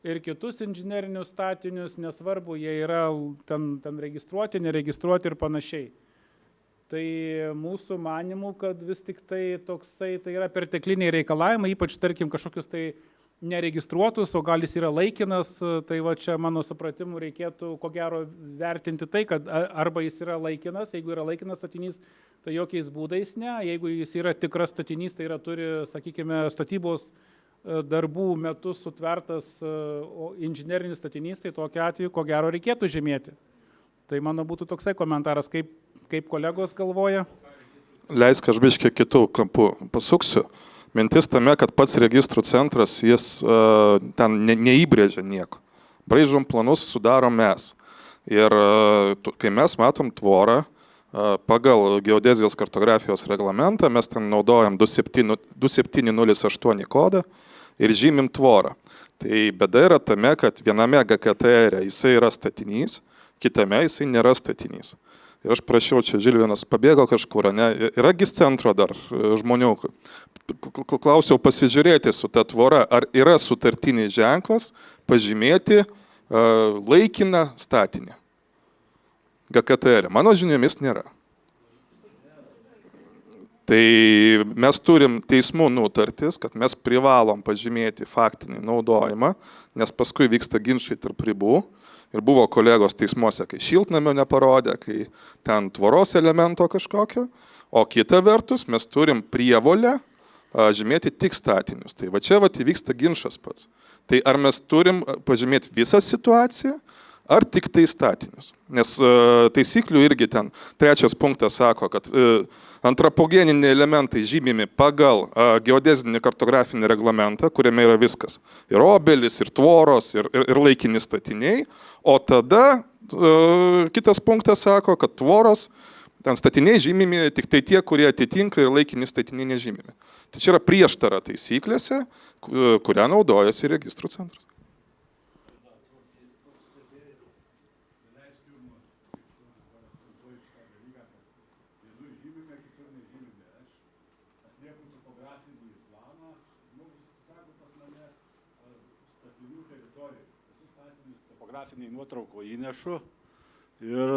ir kitus inžinerinius statinius, nesvarbu, jie yra ten registruoti, neregistruoti ir panašiai. Tai mūsų manimų, kad vis tik tai toksai, tai yra pertekliniai reikalavimai, ypač tarkim kažkokius tai neregistruotus, o gal jis yra laikinas, tai va čia mano supratimu reikėtų ko gero vertinti tai, kad arba jis yra laikinas, jeigu yra laikinas statinys, tai jokiais būdais ne, jeigu jis yra tikras statinys, tai yra turi, sakykime, statybos darbų metu sutvertas inžinerinis statinys, tai tokiu atveju ko gero reikėtų žymėti. Tai mano būtų toksai komentaras, kaip kolegos galvoja. Leisk, aš biškiai kitų kampų pasuksiu. Mintis tame, kad pats registrų centras, jis ten neįbrėžia nieko. Braižom planus sudarom mes. Ir kai mes matom tvorą, pagal geodezijos kartografijos reglamentą, mes ten naudojam 2708 kodą ir žymim tvorą. Tai bėda yra tame, kad viename GKTR jisai yra statinys, kitame jisai nėra statinys. Ir aš prašiau, čia Žilvinas pabėgo kažkur, ne? Yra GIS centro dar žmonių. Klausiau pasižiūrėti su ta tvora, ar yra sutartinis ženklas pažymėti laikiną statinį. GKTR. Mano žiniomis nėra. Tai mes turim teismų nutartis, kad mes privalom pažymėti faktinį naudojimą, nes paskui vyksta ginčai tarp ribų. Ir buvo kolegos teismuose, kai šiltnamio neparodė, kai ten tvoros elemento kažkokio, o kita vertus mes turim prievolę žymėti tik statinius. Tai va čia įvyksta ginčas pats. Tai ar mes turim pažymėti visą situaciją, ar tik tai statinius? Nes taisyklių irgi ten trečias punktas sako, kad antropogeniniai elementai žymimi pagal geodezinį kartografinį reglamentą, kuriame yra viskas. Ir obelis, ir tvoros, ir laikini statiniai. O tada kitas punktas sako, kad tvoros, ten statiniai žymimi tik tai tie, kurie atitinka ir laikini statiniai nežymimi. Tai čia yra prieštara taisyklėse, kurią naudojasi registrų centras. Nuotrauko įnešu ir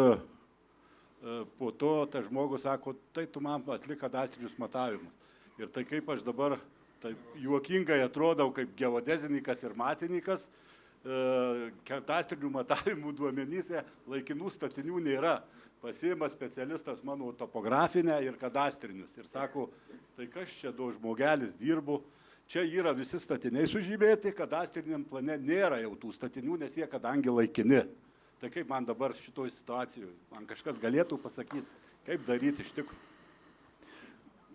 po to tas žmogus sako, tai tu man atlik kadastrinius matavimus. Ir tai kaip aš dabar taip juokingai atrodau kaip geodezininkas ir matininkas, kadastrinių matavimų duomenyse laikinų statinių nėra. Pasiima specialistas mano topografinę ir kadastrinius ir sako, tai kas čia žmogelis dirbu. Čia yra visi statiniai sužymėti, kadastriniam plane nėra jau tų statinių, nes jie kadangi laikini. Tai kaip man dabar šitoj situacijoje, man kažkas galėtų pasakyti, kaip daryti iš tikrųjų?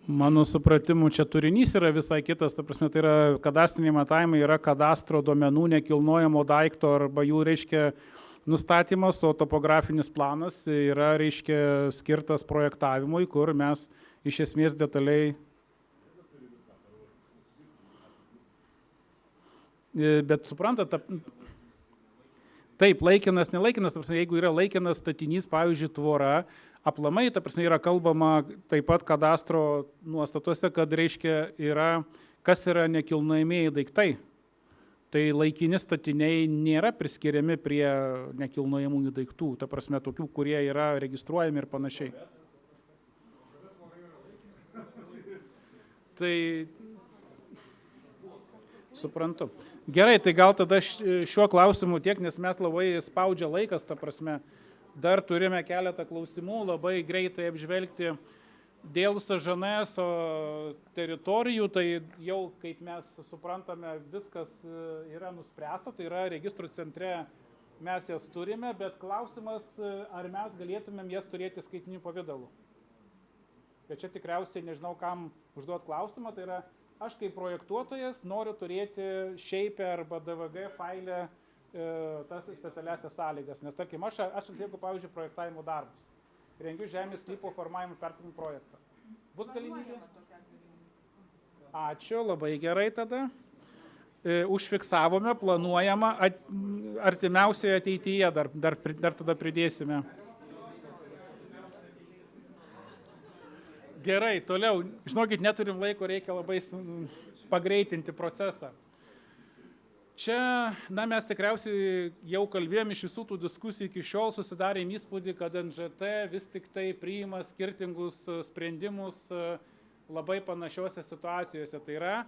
Mano supratimu, čia turinys yra visai kitas, ta prasme, tai yra kadastriniai matavimai, yra kadastro duomenų nekilnojamo daikto arba jų, reiškia, nustatymas, o topografinis planas yra, reiškia, skirtas projektavimui, kur mes iš esmės detaliai. Bet suprantate, taip, laikinas, nelaikinas, jeigu yra laikinas statinys, pavyzdžiui, tvora, aplamai, yra kalbama taip pat kadastro nuostatuose, kad reiškia kas yra nekilnojamieji daiktai. Tai laikini statiniai nėra priskiriami prie nekilnojamųjų daiktų, tokių, kurie yra registruojami ir panašiai. Tai suprantu. Gerai, tai gal tada šiuo klausimu tiek, nes mes labai spaudžia laikas, dar turime keletą klausimų, labai greitai apžvelgti. Dėl SŽNS teritorijų, tai jau, kaip mes suprantame, viskas yra nuspręsta, tai yra registrų centre mes jas turime, bet klausimas, ar mes galėtumėm jas turėti skaitiniu pavidalu. Bet čia tikriausiai nežinau, kam užduot klausimą, tai yra aš kaip projektuotojas noriu turėti shape arba DVG failę tas specialiasias sąlygas, nes tarkim, aš atlieku, pavyzdžiui, projektavimo darbus. Rengiu žemės sklypo formavimo pertvarkymo projektą. Bus galimybė? Ačiū, labai gerai tada. Užfiksavome, planuojama, artimiausioje ateityje dar tada pridėsime. Gerai, toliau. Žinokit, neturim laiko, reikia labai pagreitinti procesą. Čia, mes tikriausiai jau kalbėjom iš visų tų diskusijų iki šiol, susidarėm įspūdį, kad NŽT vis tik tai priima skirtingus sprendimus labai panašiose situacijose. Tai yra,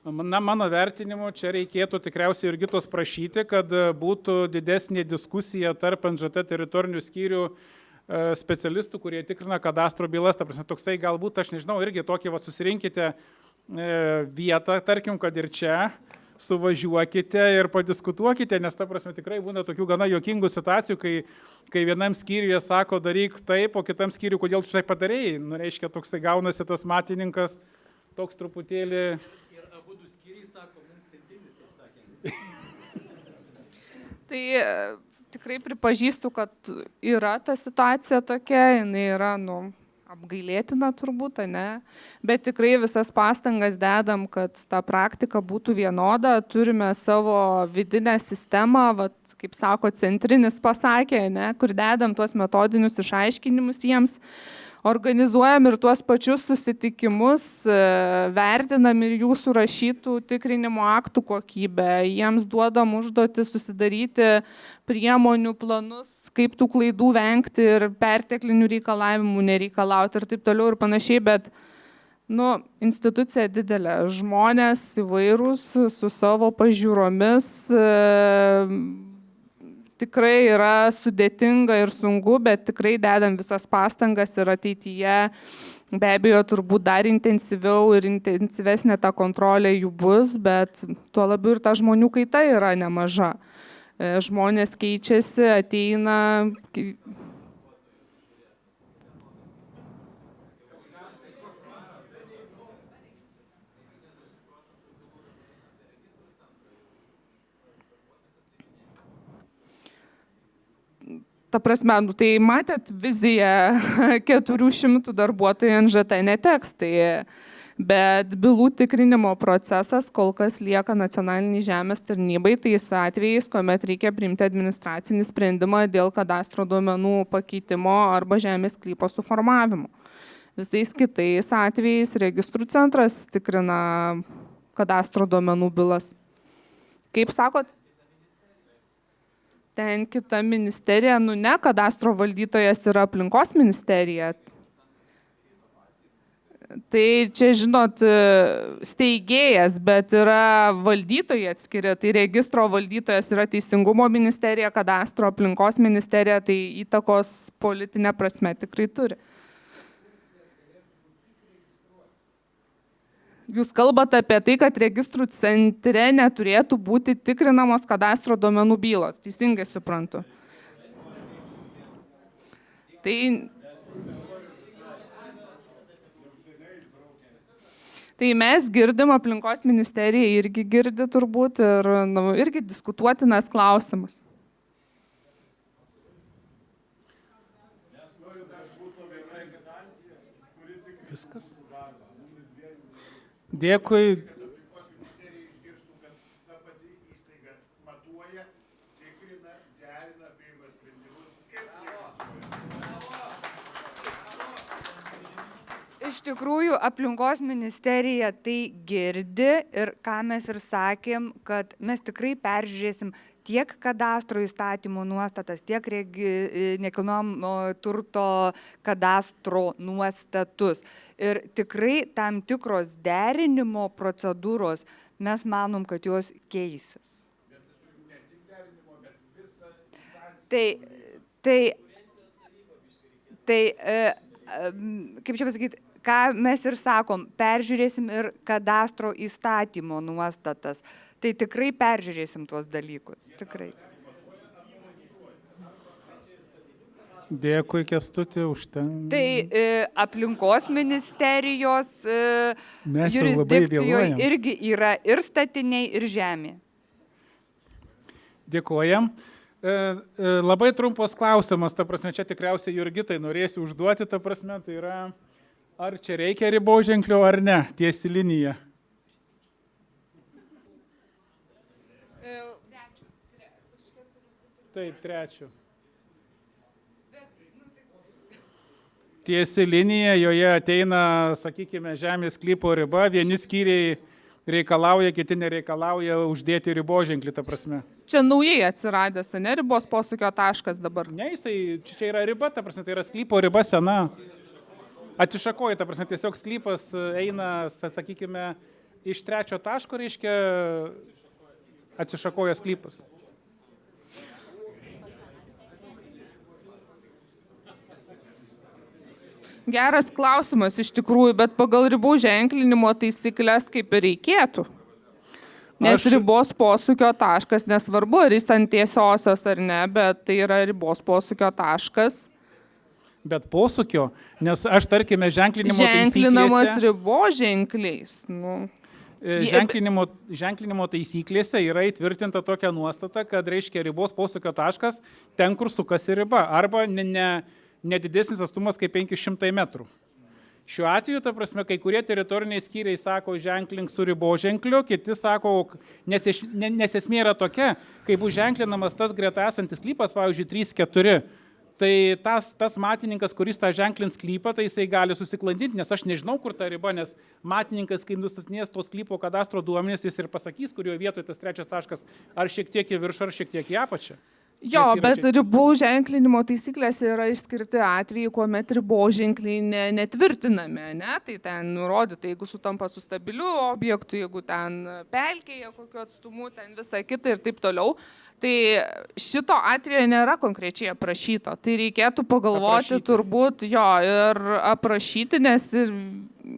mano vertinimu, čia reikėtų tikriausiai Jurgitos prašyti, kad būtų didesnė diskusija tarp NŽT teritorinių skyrių specialistų, kurie tikrina kadastro bylas. Toksai galbūt, aš nežinau, irgi tokį susirinkite vietą, tarkim, kad ir čia suvažiuokite ir padiskutuokite, nes tikrai būna tokių gana juokingų situacijų, kai vienam skyriuje sako daryk taip, o kitam skyriui kodėl tu štai padarėjai. Reiškia, toksai gaunasi tas matininkas, toks truputėlį. Ir abu du skyriai sako, mums centrinis, taip sakė. Tai tikrai pripažįstu, kad yra ta situacija tokia, jinai yra, apgailėtina turbūt, ne? Bet tikrai visas pastangas dedam, kad ta praktika būtų vienoda. Turime savo vidinę sistemą, kaip sako, centrinis pasakė, ne? Kur dedam tuos metodinius išaiškinimus jiems. Organizuojam ir tuos pačius susitikimus, vertinam ir jų surašytų tikrinimo aktų kokybę. Jiems duodam užduotį susidaryti priemonių planus, kaip tų klaidų vengti ir perteklinių reikalavimų nereikalauti ir taip toliau ir panašiai, bet institucija didelė, žmonės įvairūs su savo pažiūromis, tikrai yra sudėtinga ir sunku, bet tikrai dedam visas pastangas ir ateityje be abejo turbūt dar intensyviau ir intensyvesnė ta kontrolė jų bus, bet tuo labiau ir ta žmonių kaita yra nemaža. Žmonės keičiasi, ateina. Ta prasme, tai matėt viziją 400 darbuotojų NŽT neteks, bet bylų tikrinimo procesas kol kas lieka nacionaliniai žemės tarnybai, tais atvejais, kuomet reikia priimti administracinį sprendimą dėl kadastro duomenų pakeitimo arba žemės sklypo suformavimo. Visais kitais atvejais registrų centras tikrina kadastro duomenų bylas. Kaip sakot? Ten kita ministerija, ne, kadastro valdytojas yra aplinkos ministerija. Tai čia, žinot, steigėjas, bet yra valdytojai atskiri, tai registro valdytojas yra Teisingumo ministerija, kadastro aplinkos ministerija, tai įtakos politinė prasme tikrai turi. Jūs kalbate apie tai, kad registrų centre neturėtų būti tikrinamos kadastro duomenų bylos, teisingai suprantu. Tai mes girdim, aplinkos ministerija irgi girdi turbūt ir irgi diskutuotinas klausimas. Viskas. Dėkui. Iš tikrųjų, aplinkos ministerija tai girdi ir ką mes ir sakėm, kad mes tikrai peržiūrėsim tiek kadastro įstatymų nuostatas, tiek nekilnojamo turto kadastro nuostatus. Ir tikrai tam tikros derinimo procedūros mes manom, kad jos keisis. Kaip čia pasakyti, ką mes ir sakom, peržiūrėsim ir kadastro įstatymo nuostatas. Tai tikrai peržiūrėsim tuos dalykus. Tikrai. Dėkui, Kęstuti, užtenka. Tai aplinkos ministerijos jurisdikcijoje irgi yra ir statiniai, ir žemė. Dėkojam. Labai trumpas klausimas, ta prasme, čia tikriausiai Jurgitai norėsiu užduoti, ta prasme, tai yra, ar čia reikia riboženklio ar ne, tiesi linija. Taip, trečio. Tiesi linija, joje ateina, sakykime, žemės sklypo riba, vieni skyriai reikalauja, kiti nereikalauja uždėti riboženklį, ta prasme. Čia naujai atsiradęs, ne ribos posūkio taškas dabar. Ne, čia yra riba, ta prasme, tai yra sklypo riba sena. Atsišakoja, ta prasme, tiesiog sklypas eina, sakykime, iš trečio taško, reiškia, atsišakoja sklypas. Geras klausimas iš tikrųjų, bet pagal ribų ženklinimo taisyklės kaip ir reikėtų. Nes ribos posūkio taškas, nesvarbu, ar jis ant tiesiosios ar ne, bet tai yra ribos posūkio taškas. Bet posūkio, nes aš, tarkime, ženklinimo taisyklėse... Ženklinamas ribos ženkliais. Ženklinimo taisyklėse yra įtvirtinta tokia nuostata, kad reiškia ribos posūkio taškas ten, kur sukasi riba, arba ne didesnis atstumas kaip 500 metrų. Šiuo atveju, ta prasme, kai kurie teritoriniai skyriai sako ženklink su riboženkliu, kiti sako, nes esmė yra tokia, kai bus ženklinamas tas greta esantis sklypas, pavyzdžiui, 3-4, tai tas matininkas, kuris tą ženklins sklypą, tai jisai gali susiklandinti, nes aš nežinau, kur ta riba, nes matininkas, kai nustatinės to sklypo kadastro duomenys, jis ir pasakys, kurioje vietoje tas trečias taškas, ar šiek tiek į viršų, ar šiek tiek į apačią. Jo, bet ribų ženklinimo taisyklėse yra išskirti atvejai, kuomet riboženkliai netvirtinami, ne? Tai ten nurodyta, jeigu sutampa su stabiliu objektu, jeigu ten pelkėje kokiu atstumu, ten visa kita ir taip toliau. Tai šito atveju nėra konkrečiai aprašyto. Tai reikėtų pagalvoti turbūt jo ir aprašyti, nes ir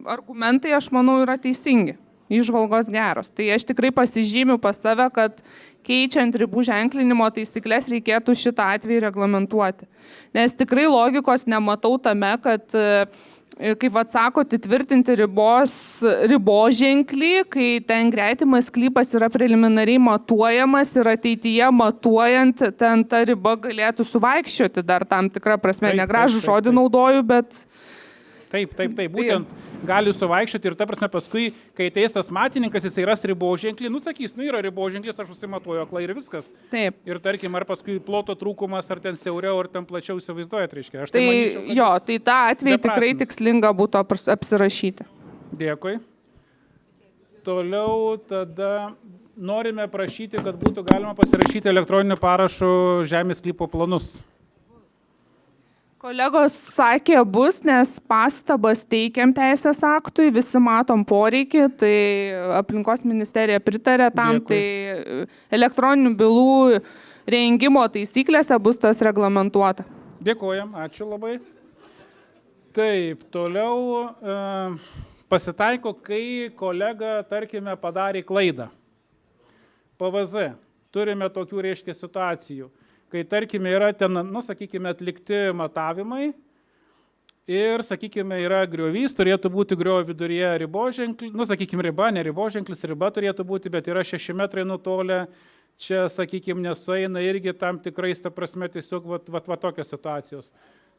argumentai, aš manau, yra teisingi. Įžvalgos geros. Tai aš tikrai pasižymiu pas save, kad keičiant ribų ženklinimo taisyklės reikėtų šitą atvejį reglamentuoti. Nes tikrai logikos nematau tame, kad, kaip atsakot, įtvirtinti riboženklį, kai ten greitimas sklypas yra preliminariai matuojamas ir ateityje matuojant, ten ta riba galėtų suvaikščioti dar tam tikrą prasme. Negražų žodį naudoju, bet... Taip, būtent gali suvaikščioti ir ta prasme paskui, kai ateis tas matininkas, jisai ras riboženklį, sakys, yra riboženklis, aš užsimatuoju aklai ir viskas. Taip. Ir tarkim, ar paskui ploto trūkumas, ar ten siauriau, ar ten plačiau įsivaizduojat, reiškia. Aš tai manyčiau, jo, tai tą atvejį tikrai tikslinga būtų apsirašyti. Dėkui. Toliau tada norime prašyti, kad būtų galima pasirašyti elektroniniu parašu žemės sklypo planus. Kolegos sakė bus, nes pastabas teikiam teisės aktui, visi matom poreikį, tai aplinkos ministerija pritarė tam, tai elektroninių bylų rengimo taisyklėse bus tas reglamentuota. Dėkojam, ačiū labai. Taip, toliau pasitaiko, kai kolega, tarkime, padarė klaidą. PVZ, turime tokių, reiškia, situacijų. Kai, tarkime, yra ten, sakykime, atlikti matavimai ir, sakykime, yra griovys, turėtų būti griovio viduryje riboženklis, sakykime, riba, ne riboženklis, riba turėtų būti, bet yra 6 metrai nutolę, čia, sakykime, nesueina irgi tam tikrais, ta prasme, tiesiog va tokios situacijos.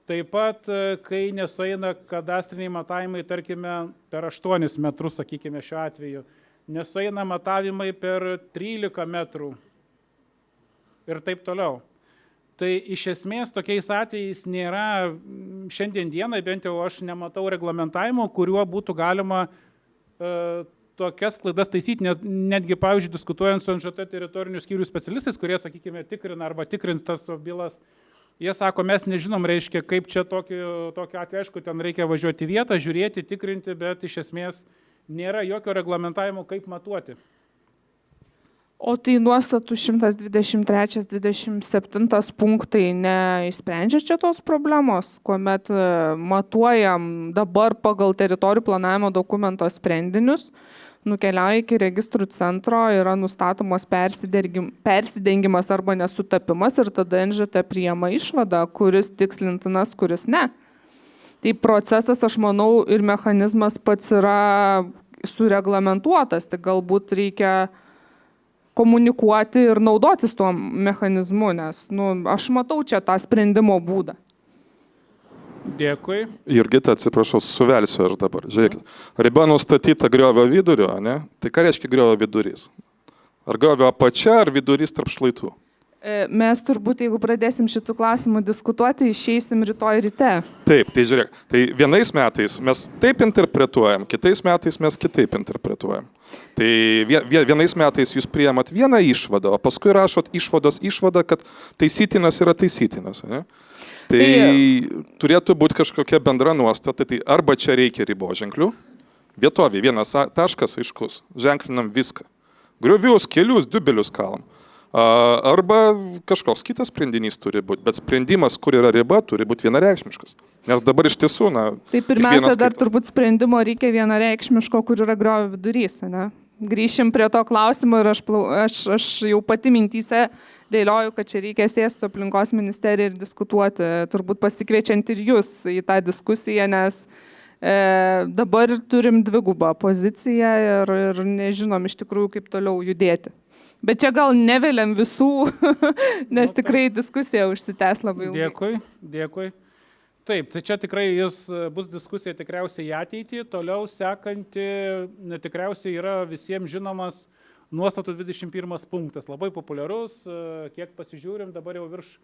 Taip pat, kai nesueina kadastriniai matavimai, tarkime, per 8 metrus, sakykime šiuo atveju, nesueina matavimai per 13 metrų ir taip toliau. Tai iš esmės tokiais atvejais nėra, šiandien dienai bent jau aš nematau reglamentavimo, kuriuo būtų galima tokias klaidas taisyti, netgi, pavyzdžiui, diskutuojant su NŽT teritorinių skyrių specialistais, kurie, sakykime, tikrina arba tikrins tas bylas. Jie sako, mes nežinom, reiškia, kaip čia tokiu atveju, aišku, ten reikia važiuoti vietą, žiūrėti, tikrinti, bet iš esmės nėra jokio reglamentavimo, kaip matuoti. O tai nuostatų 123-27 punktai neišsprendžia čia tos problemos, kuomet matuojam dabar pagal teritorijų planavimo dokumento sprendinius, nukeliauja iki registrų centro, yra nustatomas persidengimas arba nesutapimas ir tada NŽT priima išvadą, kuris tikslintinas, kuris ne. Tai procesas, aš manau, ir mechanizmas pats yra sureglamentuotas, tai galbūt reikia komunikuoti ir naudotis tuo mechanizmu, nes aš matau čia tą sprendimo būdą. Dėkui. Jurgita, atsiprašau, suvelsiu aš dabar. Žiūrėkit, riba nustatyta griovio vidurio, ne? Tai ką reiškia griovio vidurys? Ar griovio apačia, ar vidurys tarp šlaitų? Mes turbūt, jeigu pradėsim šitų klausimų diskutuoti, išeisim rytoj ryte. Taip, tai žiūrėk, tai vienais metais mes taip interpretuojam, kitais metais mes kitaip interpretuojam. Tai vienais metais jūs priimat vieną išvadą, o paskui rašot išvadą, kad taisytinas yra taisytinas. Ne? Tai turėtų būti kažkokia bendra nuostata, tai arba čia reikia riboženklių, vietovė, vienas taškas aiškus, ženklinam viską. Griovius, kelius, dubelius kalam. Arba kažkoks kitas sprendinys turi būti, bet sprendimas, kur yra riba, turi būti vienareikšmiškas. Nes dabar iš tiesų, Tai pirmiausia, dar turbūt sprendimo reikia vienareikšmiško, kur yra griovio vidurys, ne? Grįšim prie to klausimo ir aš jau pati mintyse dėlioju, kad čia reikia sėsti su aplinkos ministerija ir diskutuoti, turbūt pasikviečiant ir jūs į tą diskusiją, nes dabar turim dvigubą poziciją ir nežinom iš tikrųjų, kaip toliau judėti. Bet čia gal nevėliam visų, nes tikrai diskusija užsitęs labai ilgai. Dėkui. Taip, tai čia tikrai bus diskusija tikriausiai į ateitį. Toliau sekanti tikriausiai yra visiems žinomas nuostatų 21 punktas. Labai populiarus, kiek pasižiūrim, dabar jau virš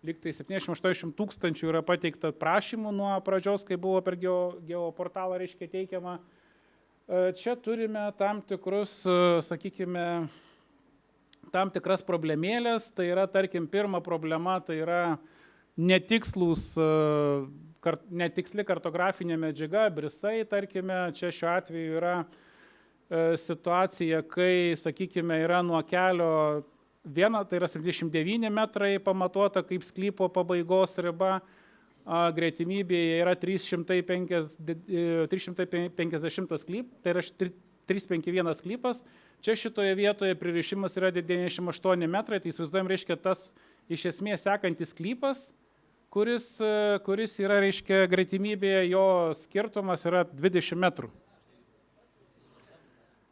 liktai 70-80 tūkstančių yra pateikta prašymų nuo pradžios, kai buvo per geoportalą reiškia teikiama. Čia turime tam tikrus, sakykime, tam tikras problemėlės, tai yra, tarkim, pirma problema, tai yra netiksli kartografinė medžiaga, brisai, tarkime, čia šiuo atveju yra situacija, kai, sakykime, yra nuo kelio viena, tai yra 79 metrai pamatuota kaip sklypo pabaigos riba, greitimybėje yra 350 sklyp, tai yra 351 sklypas. Čia šitoje vietoje pririšimas yra 98 metrai, tai įsivaizduojam, reiškia tas iš esmės sekantis sklypas, kuris yra, reiškia, greitimybėje, jo skirtumas yra 20 metrų.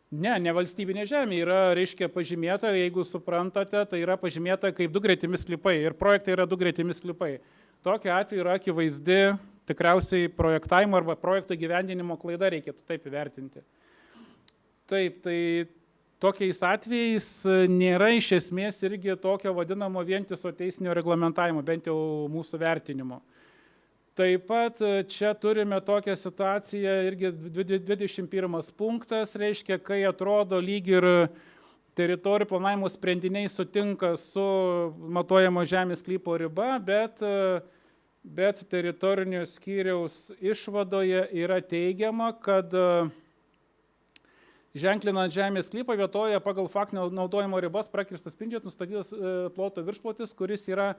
Ne valstybinė žemė yra, reiškia, pažymėta, jeigu suprantate, tai yra pažymėta kaip 2 greitimi sklypai ir projektai yra 2 greitimi sklypai. Tokiu atveju yra akivaizdi tikriausiai projektavimo arba projekto gyvendinimo klaida, reikėtų taip įvertinti. Taip, tai tokiais atvejais nėra iš esmės irgi tokio vadinamo vientiso teisinio reglamentavimo, bent jau mūsų vertinimo. Taip pat čia turime tokią situaciją, irgi 21 punktas, reiškia, kai atrodo lyg ir teritorijų planavimo sprendiniai sutinka su matuojamo žemės sklypo riba, bet teritorinio skyriaus išvadoje yra teigiama, kad ženklinant žemės sklypą vietoje pagal faktinio naudojimo ribas prakirstas spindžiant nustatytas ploto viršplotis, kuris yra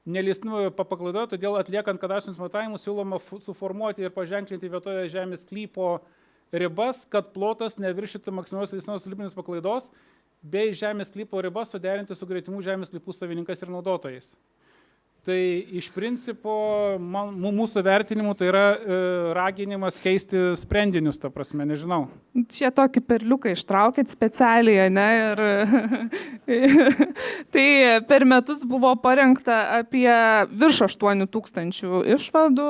neleistinų paklaidoje, todėl atliekant kadastrinius matavimus siūloma suformuoti ir paženklinti vietoje žemės sklypo ribas, kad plotas neviršytų maksimalios leistinos ribinės paklaidos, bei žemės sklypo ribas suderinti su greitimų žemės sklypų savininkais ir naudotojais. Tai iš principo mūsų vertinimu tai yra raginimas keisti sprendinius, ta prasme, nežinau. Čia tokį perliuką ištraukėt specialiai, ne? Tai per metus buvo parengta apie virš 8,000 išvadų.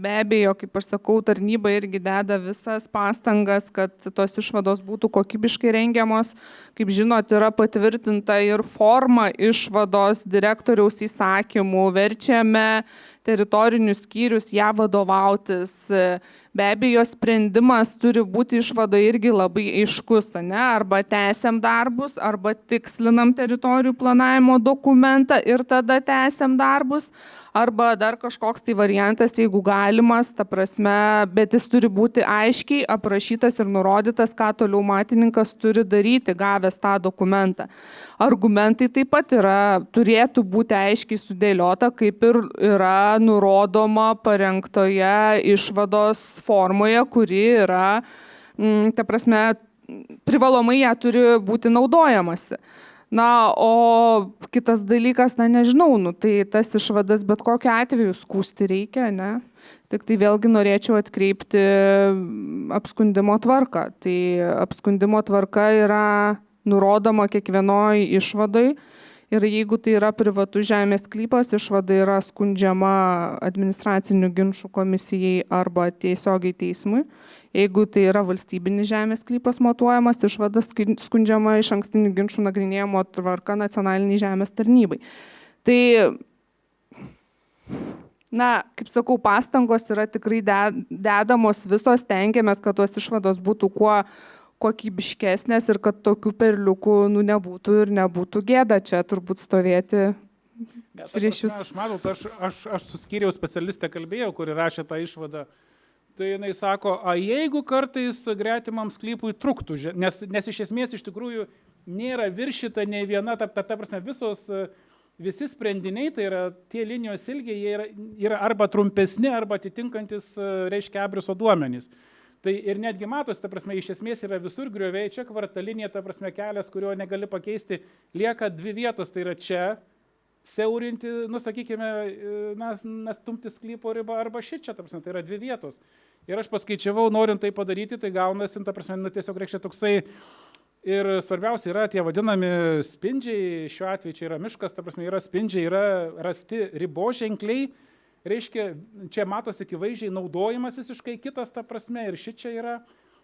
Be abejo, kaip aš sakau, tarnyba irgi deda visas pastangas, kad tos išvados būtų kokybiškai rengiamos. Kaip žinot, yra patvirtinta ir forma išvados direktoriaus įsakymų. Verčiame teritorinius skyrius ją vadovautis. Be abejo, sprendimas turi būti išvado irgi labai aiškus, ne? Arba tęsiam darbus, arba tikslinam teritorijų planavimo dokumentą ir tada tęsiam darbus, arba dar kažkoks tai variantas, jeigu galimas, ta prasme, bet jis turi būti aiškiai aprašytas ir nurodytas, ką toliau matininkas turi daryti, gavęs tą dokumentą. Argumentai taip pat turėtų būti aiškiai sudėliota, kaip ir yra nurodoma parengtoje išvados formoje, kuri yra, ta prasme, privalomai ją turi būti naudojamasi. Na, o kitas dalykas, nežinau, tai tas išvadas bet kokiu atveju skųsti reikia, ne? Tik tai vėlgi norėčiau atkreipti apskundimo tvarką. Tai apskundimo tvarka yra nurodoma kiekvienoj išvadai ir jeigu tai yra privatus žemės sklypas, išvada yra skundžiama administracinių ginčų komisijai arba tiesiogiai teismui. Jeigu tai yra valstybinis žemės sklypas matuojamas, išvada skundžiama iš ankstinių ginčų nagrinėjimo tvarka nacionaliniai žemės tarnybai. Tai, kaip sakau, pastangos yra tikrai dedamos visos, stengiamės, kad tos išvados būtų kuo kokybiškesnės ir kad tokių perliukų nebūtų ir nebūtų gėda čia turbūt stovėti prieš jūs. Aš matau, aš su skyriaus specialistė kalbėjau, kuri rašė tą išvadą. Tai jinai sako, jeigu kartais gretimam sklypui truktų, nes iš esmės iš tikrųjų nėra viršita nei viena, ta prasme, visi sprendiniai, tai yra tie linijos ilgiai, jie yra arba trumpesni, arba atitinkantis, reiškia, abriso duomenys. Tai ir netgi matosi, ta prasme, iš esmės yra visur grioviai, čia kvartalinė, ta prasme, kelias, kurio negali pakeisti, lieka 2 vietos, tai yra čia, siaurinti, sakykime, stumti sklypo ribą arba šičia, ta prasme, tai yra 2 vietos. Ir aš paskaičiavau, norint tai padaryti, tai gaunasi, ta prasme, tiesiog reikia toksai, ir svarbiausia yra tie vadinami spindžiai, šiuo atveju čia yra miškas, ta prasme, yra spindžiai, yra rasti riboženkliai, reiškia, čia matosi akivaizdžiai naudojimas visiškai kitas, ta prasme, ir šičia yra,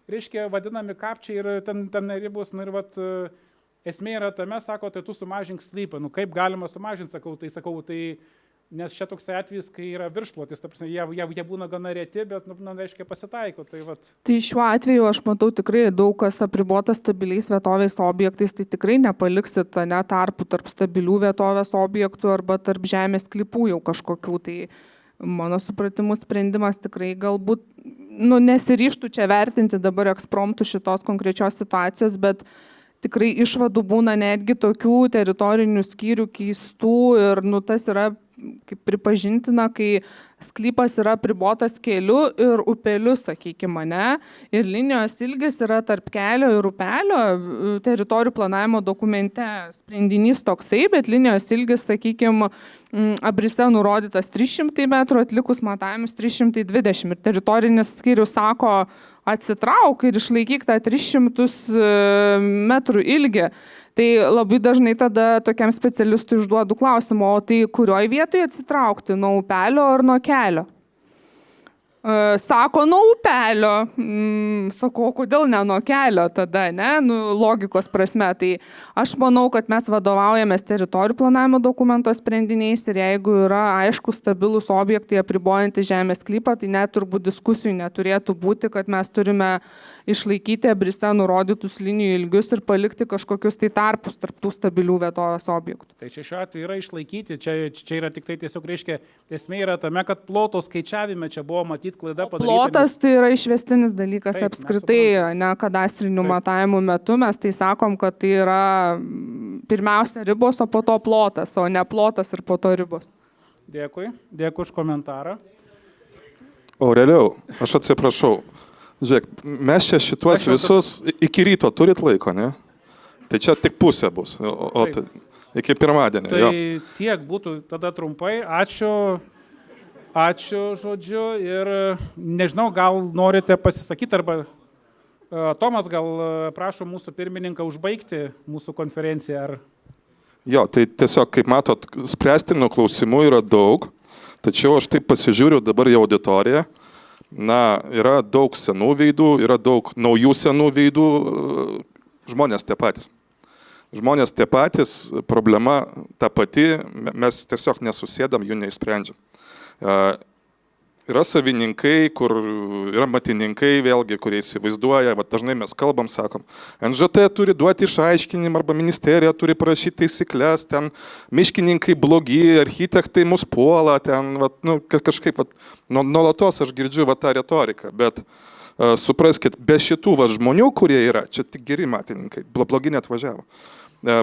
reiškia, vadinami kapčiai ir ten ribos, ir esmė yra tame, sako, tai tu sumažink sklypą, kaip galima sumažinti, sakau, nes čia toks atvejis, kai yra viršplotis, ta prasme, jie būna gana reti, bet, reiškia, pasitaiko. Tai šiuo atveju aš matau tikrai daug kas apribota stabiliais vietovės objektais, tai tikrai nepaliksit tarpų tarp stabilių vietovės objektų arba tarp žemės sklypų jau kažkokių, tai mano supratimu sprendimas tikrai galbūt, nesiryžtų čia vertinti dabar ekspromtų šitos konkrečios situacijos, bet tikrai išvadų būna netgi tokių teritorinių skyrių keistų ir tas yra kaip pripažintina, kai sklypas yra pribotas keliu ir upeliu, sakykime, ne? Ir linijos ilgis yra tarp kelio ir upelio, teritorijų planavimo dokumente sprendinys toksai, bet linijos ilgis, sakykime, abrise nurodytas 300 metrų, atlikus matavimus 320 ir teritorinis skyrius sako, atsitrauk ir išlaikyk tą 300 metrų ilgį. Tai labai dažnai tada tokiam specialistui užduodu klausimą, o tai kurioje vietoje atsitraukti, nuo upelio ar nuo kelio? Sako, nuo upelio. Sako, kodėl ne nuo kelio tada, ne? Logikos prasme. Tai aš manau, kad mes vadovaujamės teritorijų planavimo dokumento sprendiniais ir jeigu yra aiškus stabilus objektai apribojantys žemės sklypą, tai net turbūt diskusijų neturėtų būti, kad mes turime išlaikyti abrise nurodytus linijų ilgius ir palikti kažkokius tai tarpus tarp tų stabilių vietovės objektų. Tai čia šiuo atveju yra išlaikyti, čia yra tik tai tiesiog reiškia, esmė yra tame, kad ploto skaičiavime čia buvo matyti klaida padaryta. Plotas tai yra išvestinis dalykas apskritai, ne kadastrinių matavimų metu, mes tai sakom, kad tai yra pirmiausia ribos, o po to plotas, o ne plotas ir po to ribos. Dėkui už komentarą. Aurelijau, aš atsiprašau. Žiūrėk, mes čia šituos visus iki ryto turit laiko, ne? Tai čia tik pusė bus. Iki pirmadienio. Tai jo. tiek būtų tada trumpai. Ačiū žodžiu ir nežinau, gal norite pasisakyti arba Tomas gal prašo mūsų pirmininką užbaigti mūsų konferenciją. Ar... Jo, tai tiesiog, kaip matot, spręstinų klausimų yra daug, tačiau aš taip pasižiūriu dabar į auditoriją. Na, yra daug senų veidų, yra daug naujų senų veidų, žmonės tie patys. Žmonės tie patys, problema ta pati, mes tiesiog nesusėdam, jų neišsprendžiam. Yra savininkai, kur yra matininkai, vėlgi, kurie įsivaizduoja, va, dažnai mes kalbam, sakom, NŽT turi duoti išaiškinimą arba ministerija turi parašyti taisyklės, ten miškininkai blogi, architektai mus puola, ten va, nu, kažkaip va, nuolatos aš girdžiu va, tą retoriką, bet supraskit, be šitų va, žmonių, kurie yra, čia tik geri matininkai, blogi net važiavo.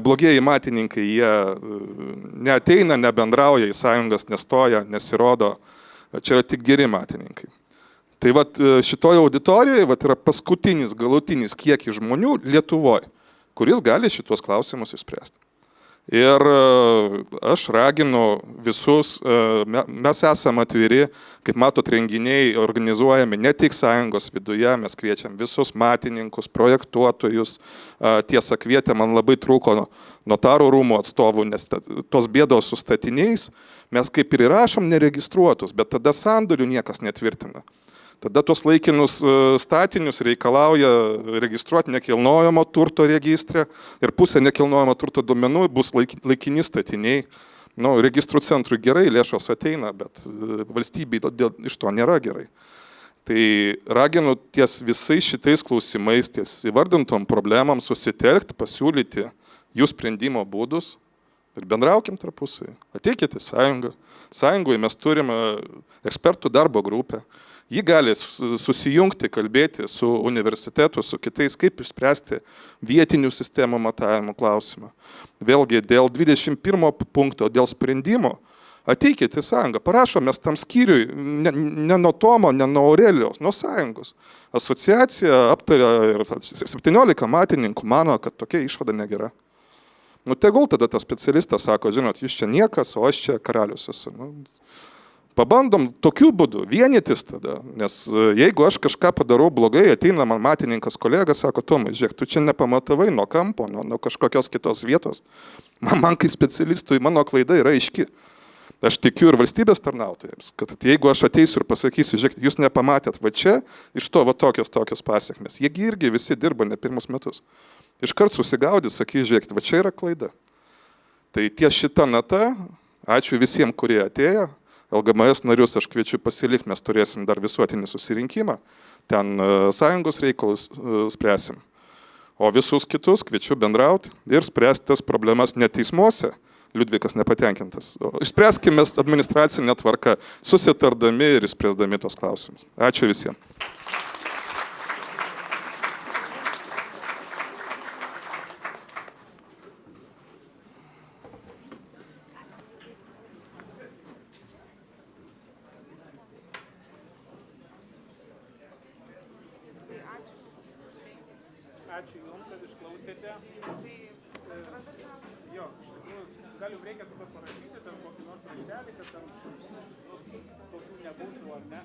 Blogieji matininkai, jie neateina, nebendrauja, į sąjungas nestoja, nesirodo. Čia yra tik geri matininkai. Tai vat, šitoje auditorijoje vat, yra paskutinis, galutinis kiekis žmonių Lietuvoje, kuris gali šitos klausimus išspręsti. Ir aš raginu visus, mes esame atviri, kaip matot, renginiai organizuojami ne tik sąjungos viduje, mes kviečiam visus matininkus, projektuotojus, tiesą kvietė, man labai trūko notarų rūmų atstovų, nes tos bėdos su statiniais, mes kaip ir įrašom neregistruotus, bet tada sandorių niekas netvirtina. Tada tos laikinus statinius reikalauja registruoti nekilnojamo turto registrę ir pusė nekilnojamo turto duomenų bus laikini statiniai. Nu, registrų centrui gerai, lėšos ateina, bet valstybei iš to nėra gerai. Tai raginu ties visais šitais klausimais, ties įvardintom problemam susitelkti, pasiūlyti jų sprendimo būdus ir bendraukim tarpusai. Ateikite į sąjungą. Sąjungoje mes turime ekspertų darbo grupę. Ji gali susijungti, kalbėti su universitetu, su kitais, kaip išspręsti vietinių sistemų matavimo klausimą. Vėlgi, dėl 21 punkto, dėl sprendimo, ateikite į sąjungą, parašomės tam skyriui, ne nuo Tomo, ne nuo Aurelijos, nuo sąjungos. Asociacija aptarė ir 17 matininkų mano, kad tokia išvada negera. Nu, tegul tada tas specialistas sako, žinot, jūs čia niekas, o aš čia karalius esu. Nu, pabandom tokiu būdu vienytis tada, nes jeigu aš kažką padarau blogai, ateina man matininkas kolega, sako, Tomai, žiūrėk, tu čia nepamatavai nuo kampo, nuo kažkokios kitos vietos. Man kaip specialistui mano klaida yra aiški. Aš tikiu ir valstybės tarnautojams, kad jeigu aš ateisiu ir pasakysiu, žiūrėk, jūs nepamatėt, va čia iš to va tokios pasiekmes. Jiegi irgi visi dirba ne pirmus metus. Iškart susigaudys, sakys, žiūrėk, va čia yra klaida. Tai ties šita nata, ačiū visiems, kurie atėjo. LGMS narius aš kviečiu pasilikti, mes turėsim dar visuotinį susirinkimą, ten sąjungos reikalus spręsim. O visus kitus kviečiu bendrauti ir spręsti tas problemas ne teismuose, Liudvikas nepatenkintas. Išspręskime administracinę tvarką, susitardami ir išspręsdami tos klausimus. Ačiū visiems. Ačiū Jums, kad išklausėte. Jo, iš tikrųjų, gal Jums reikia parašyti ten kokį nors raštelį, kad ten tokių nebūtų, ar ne?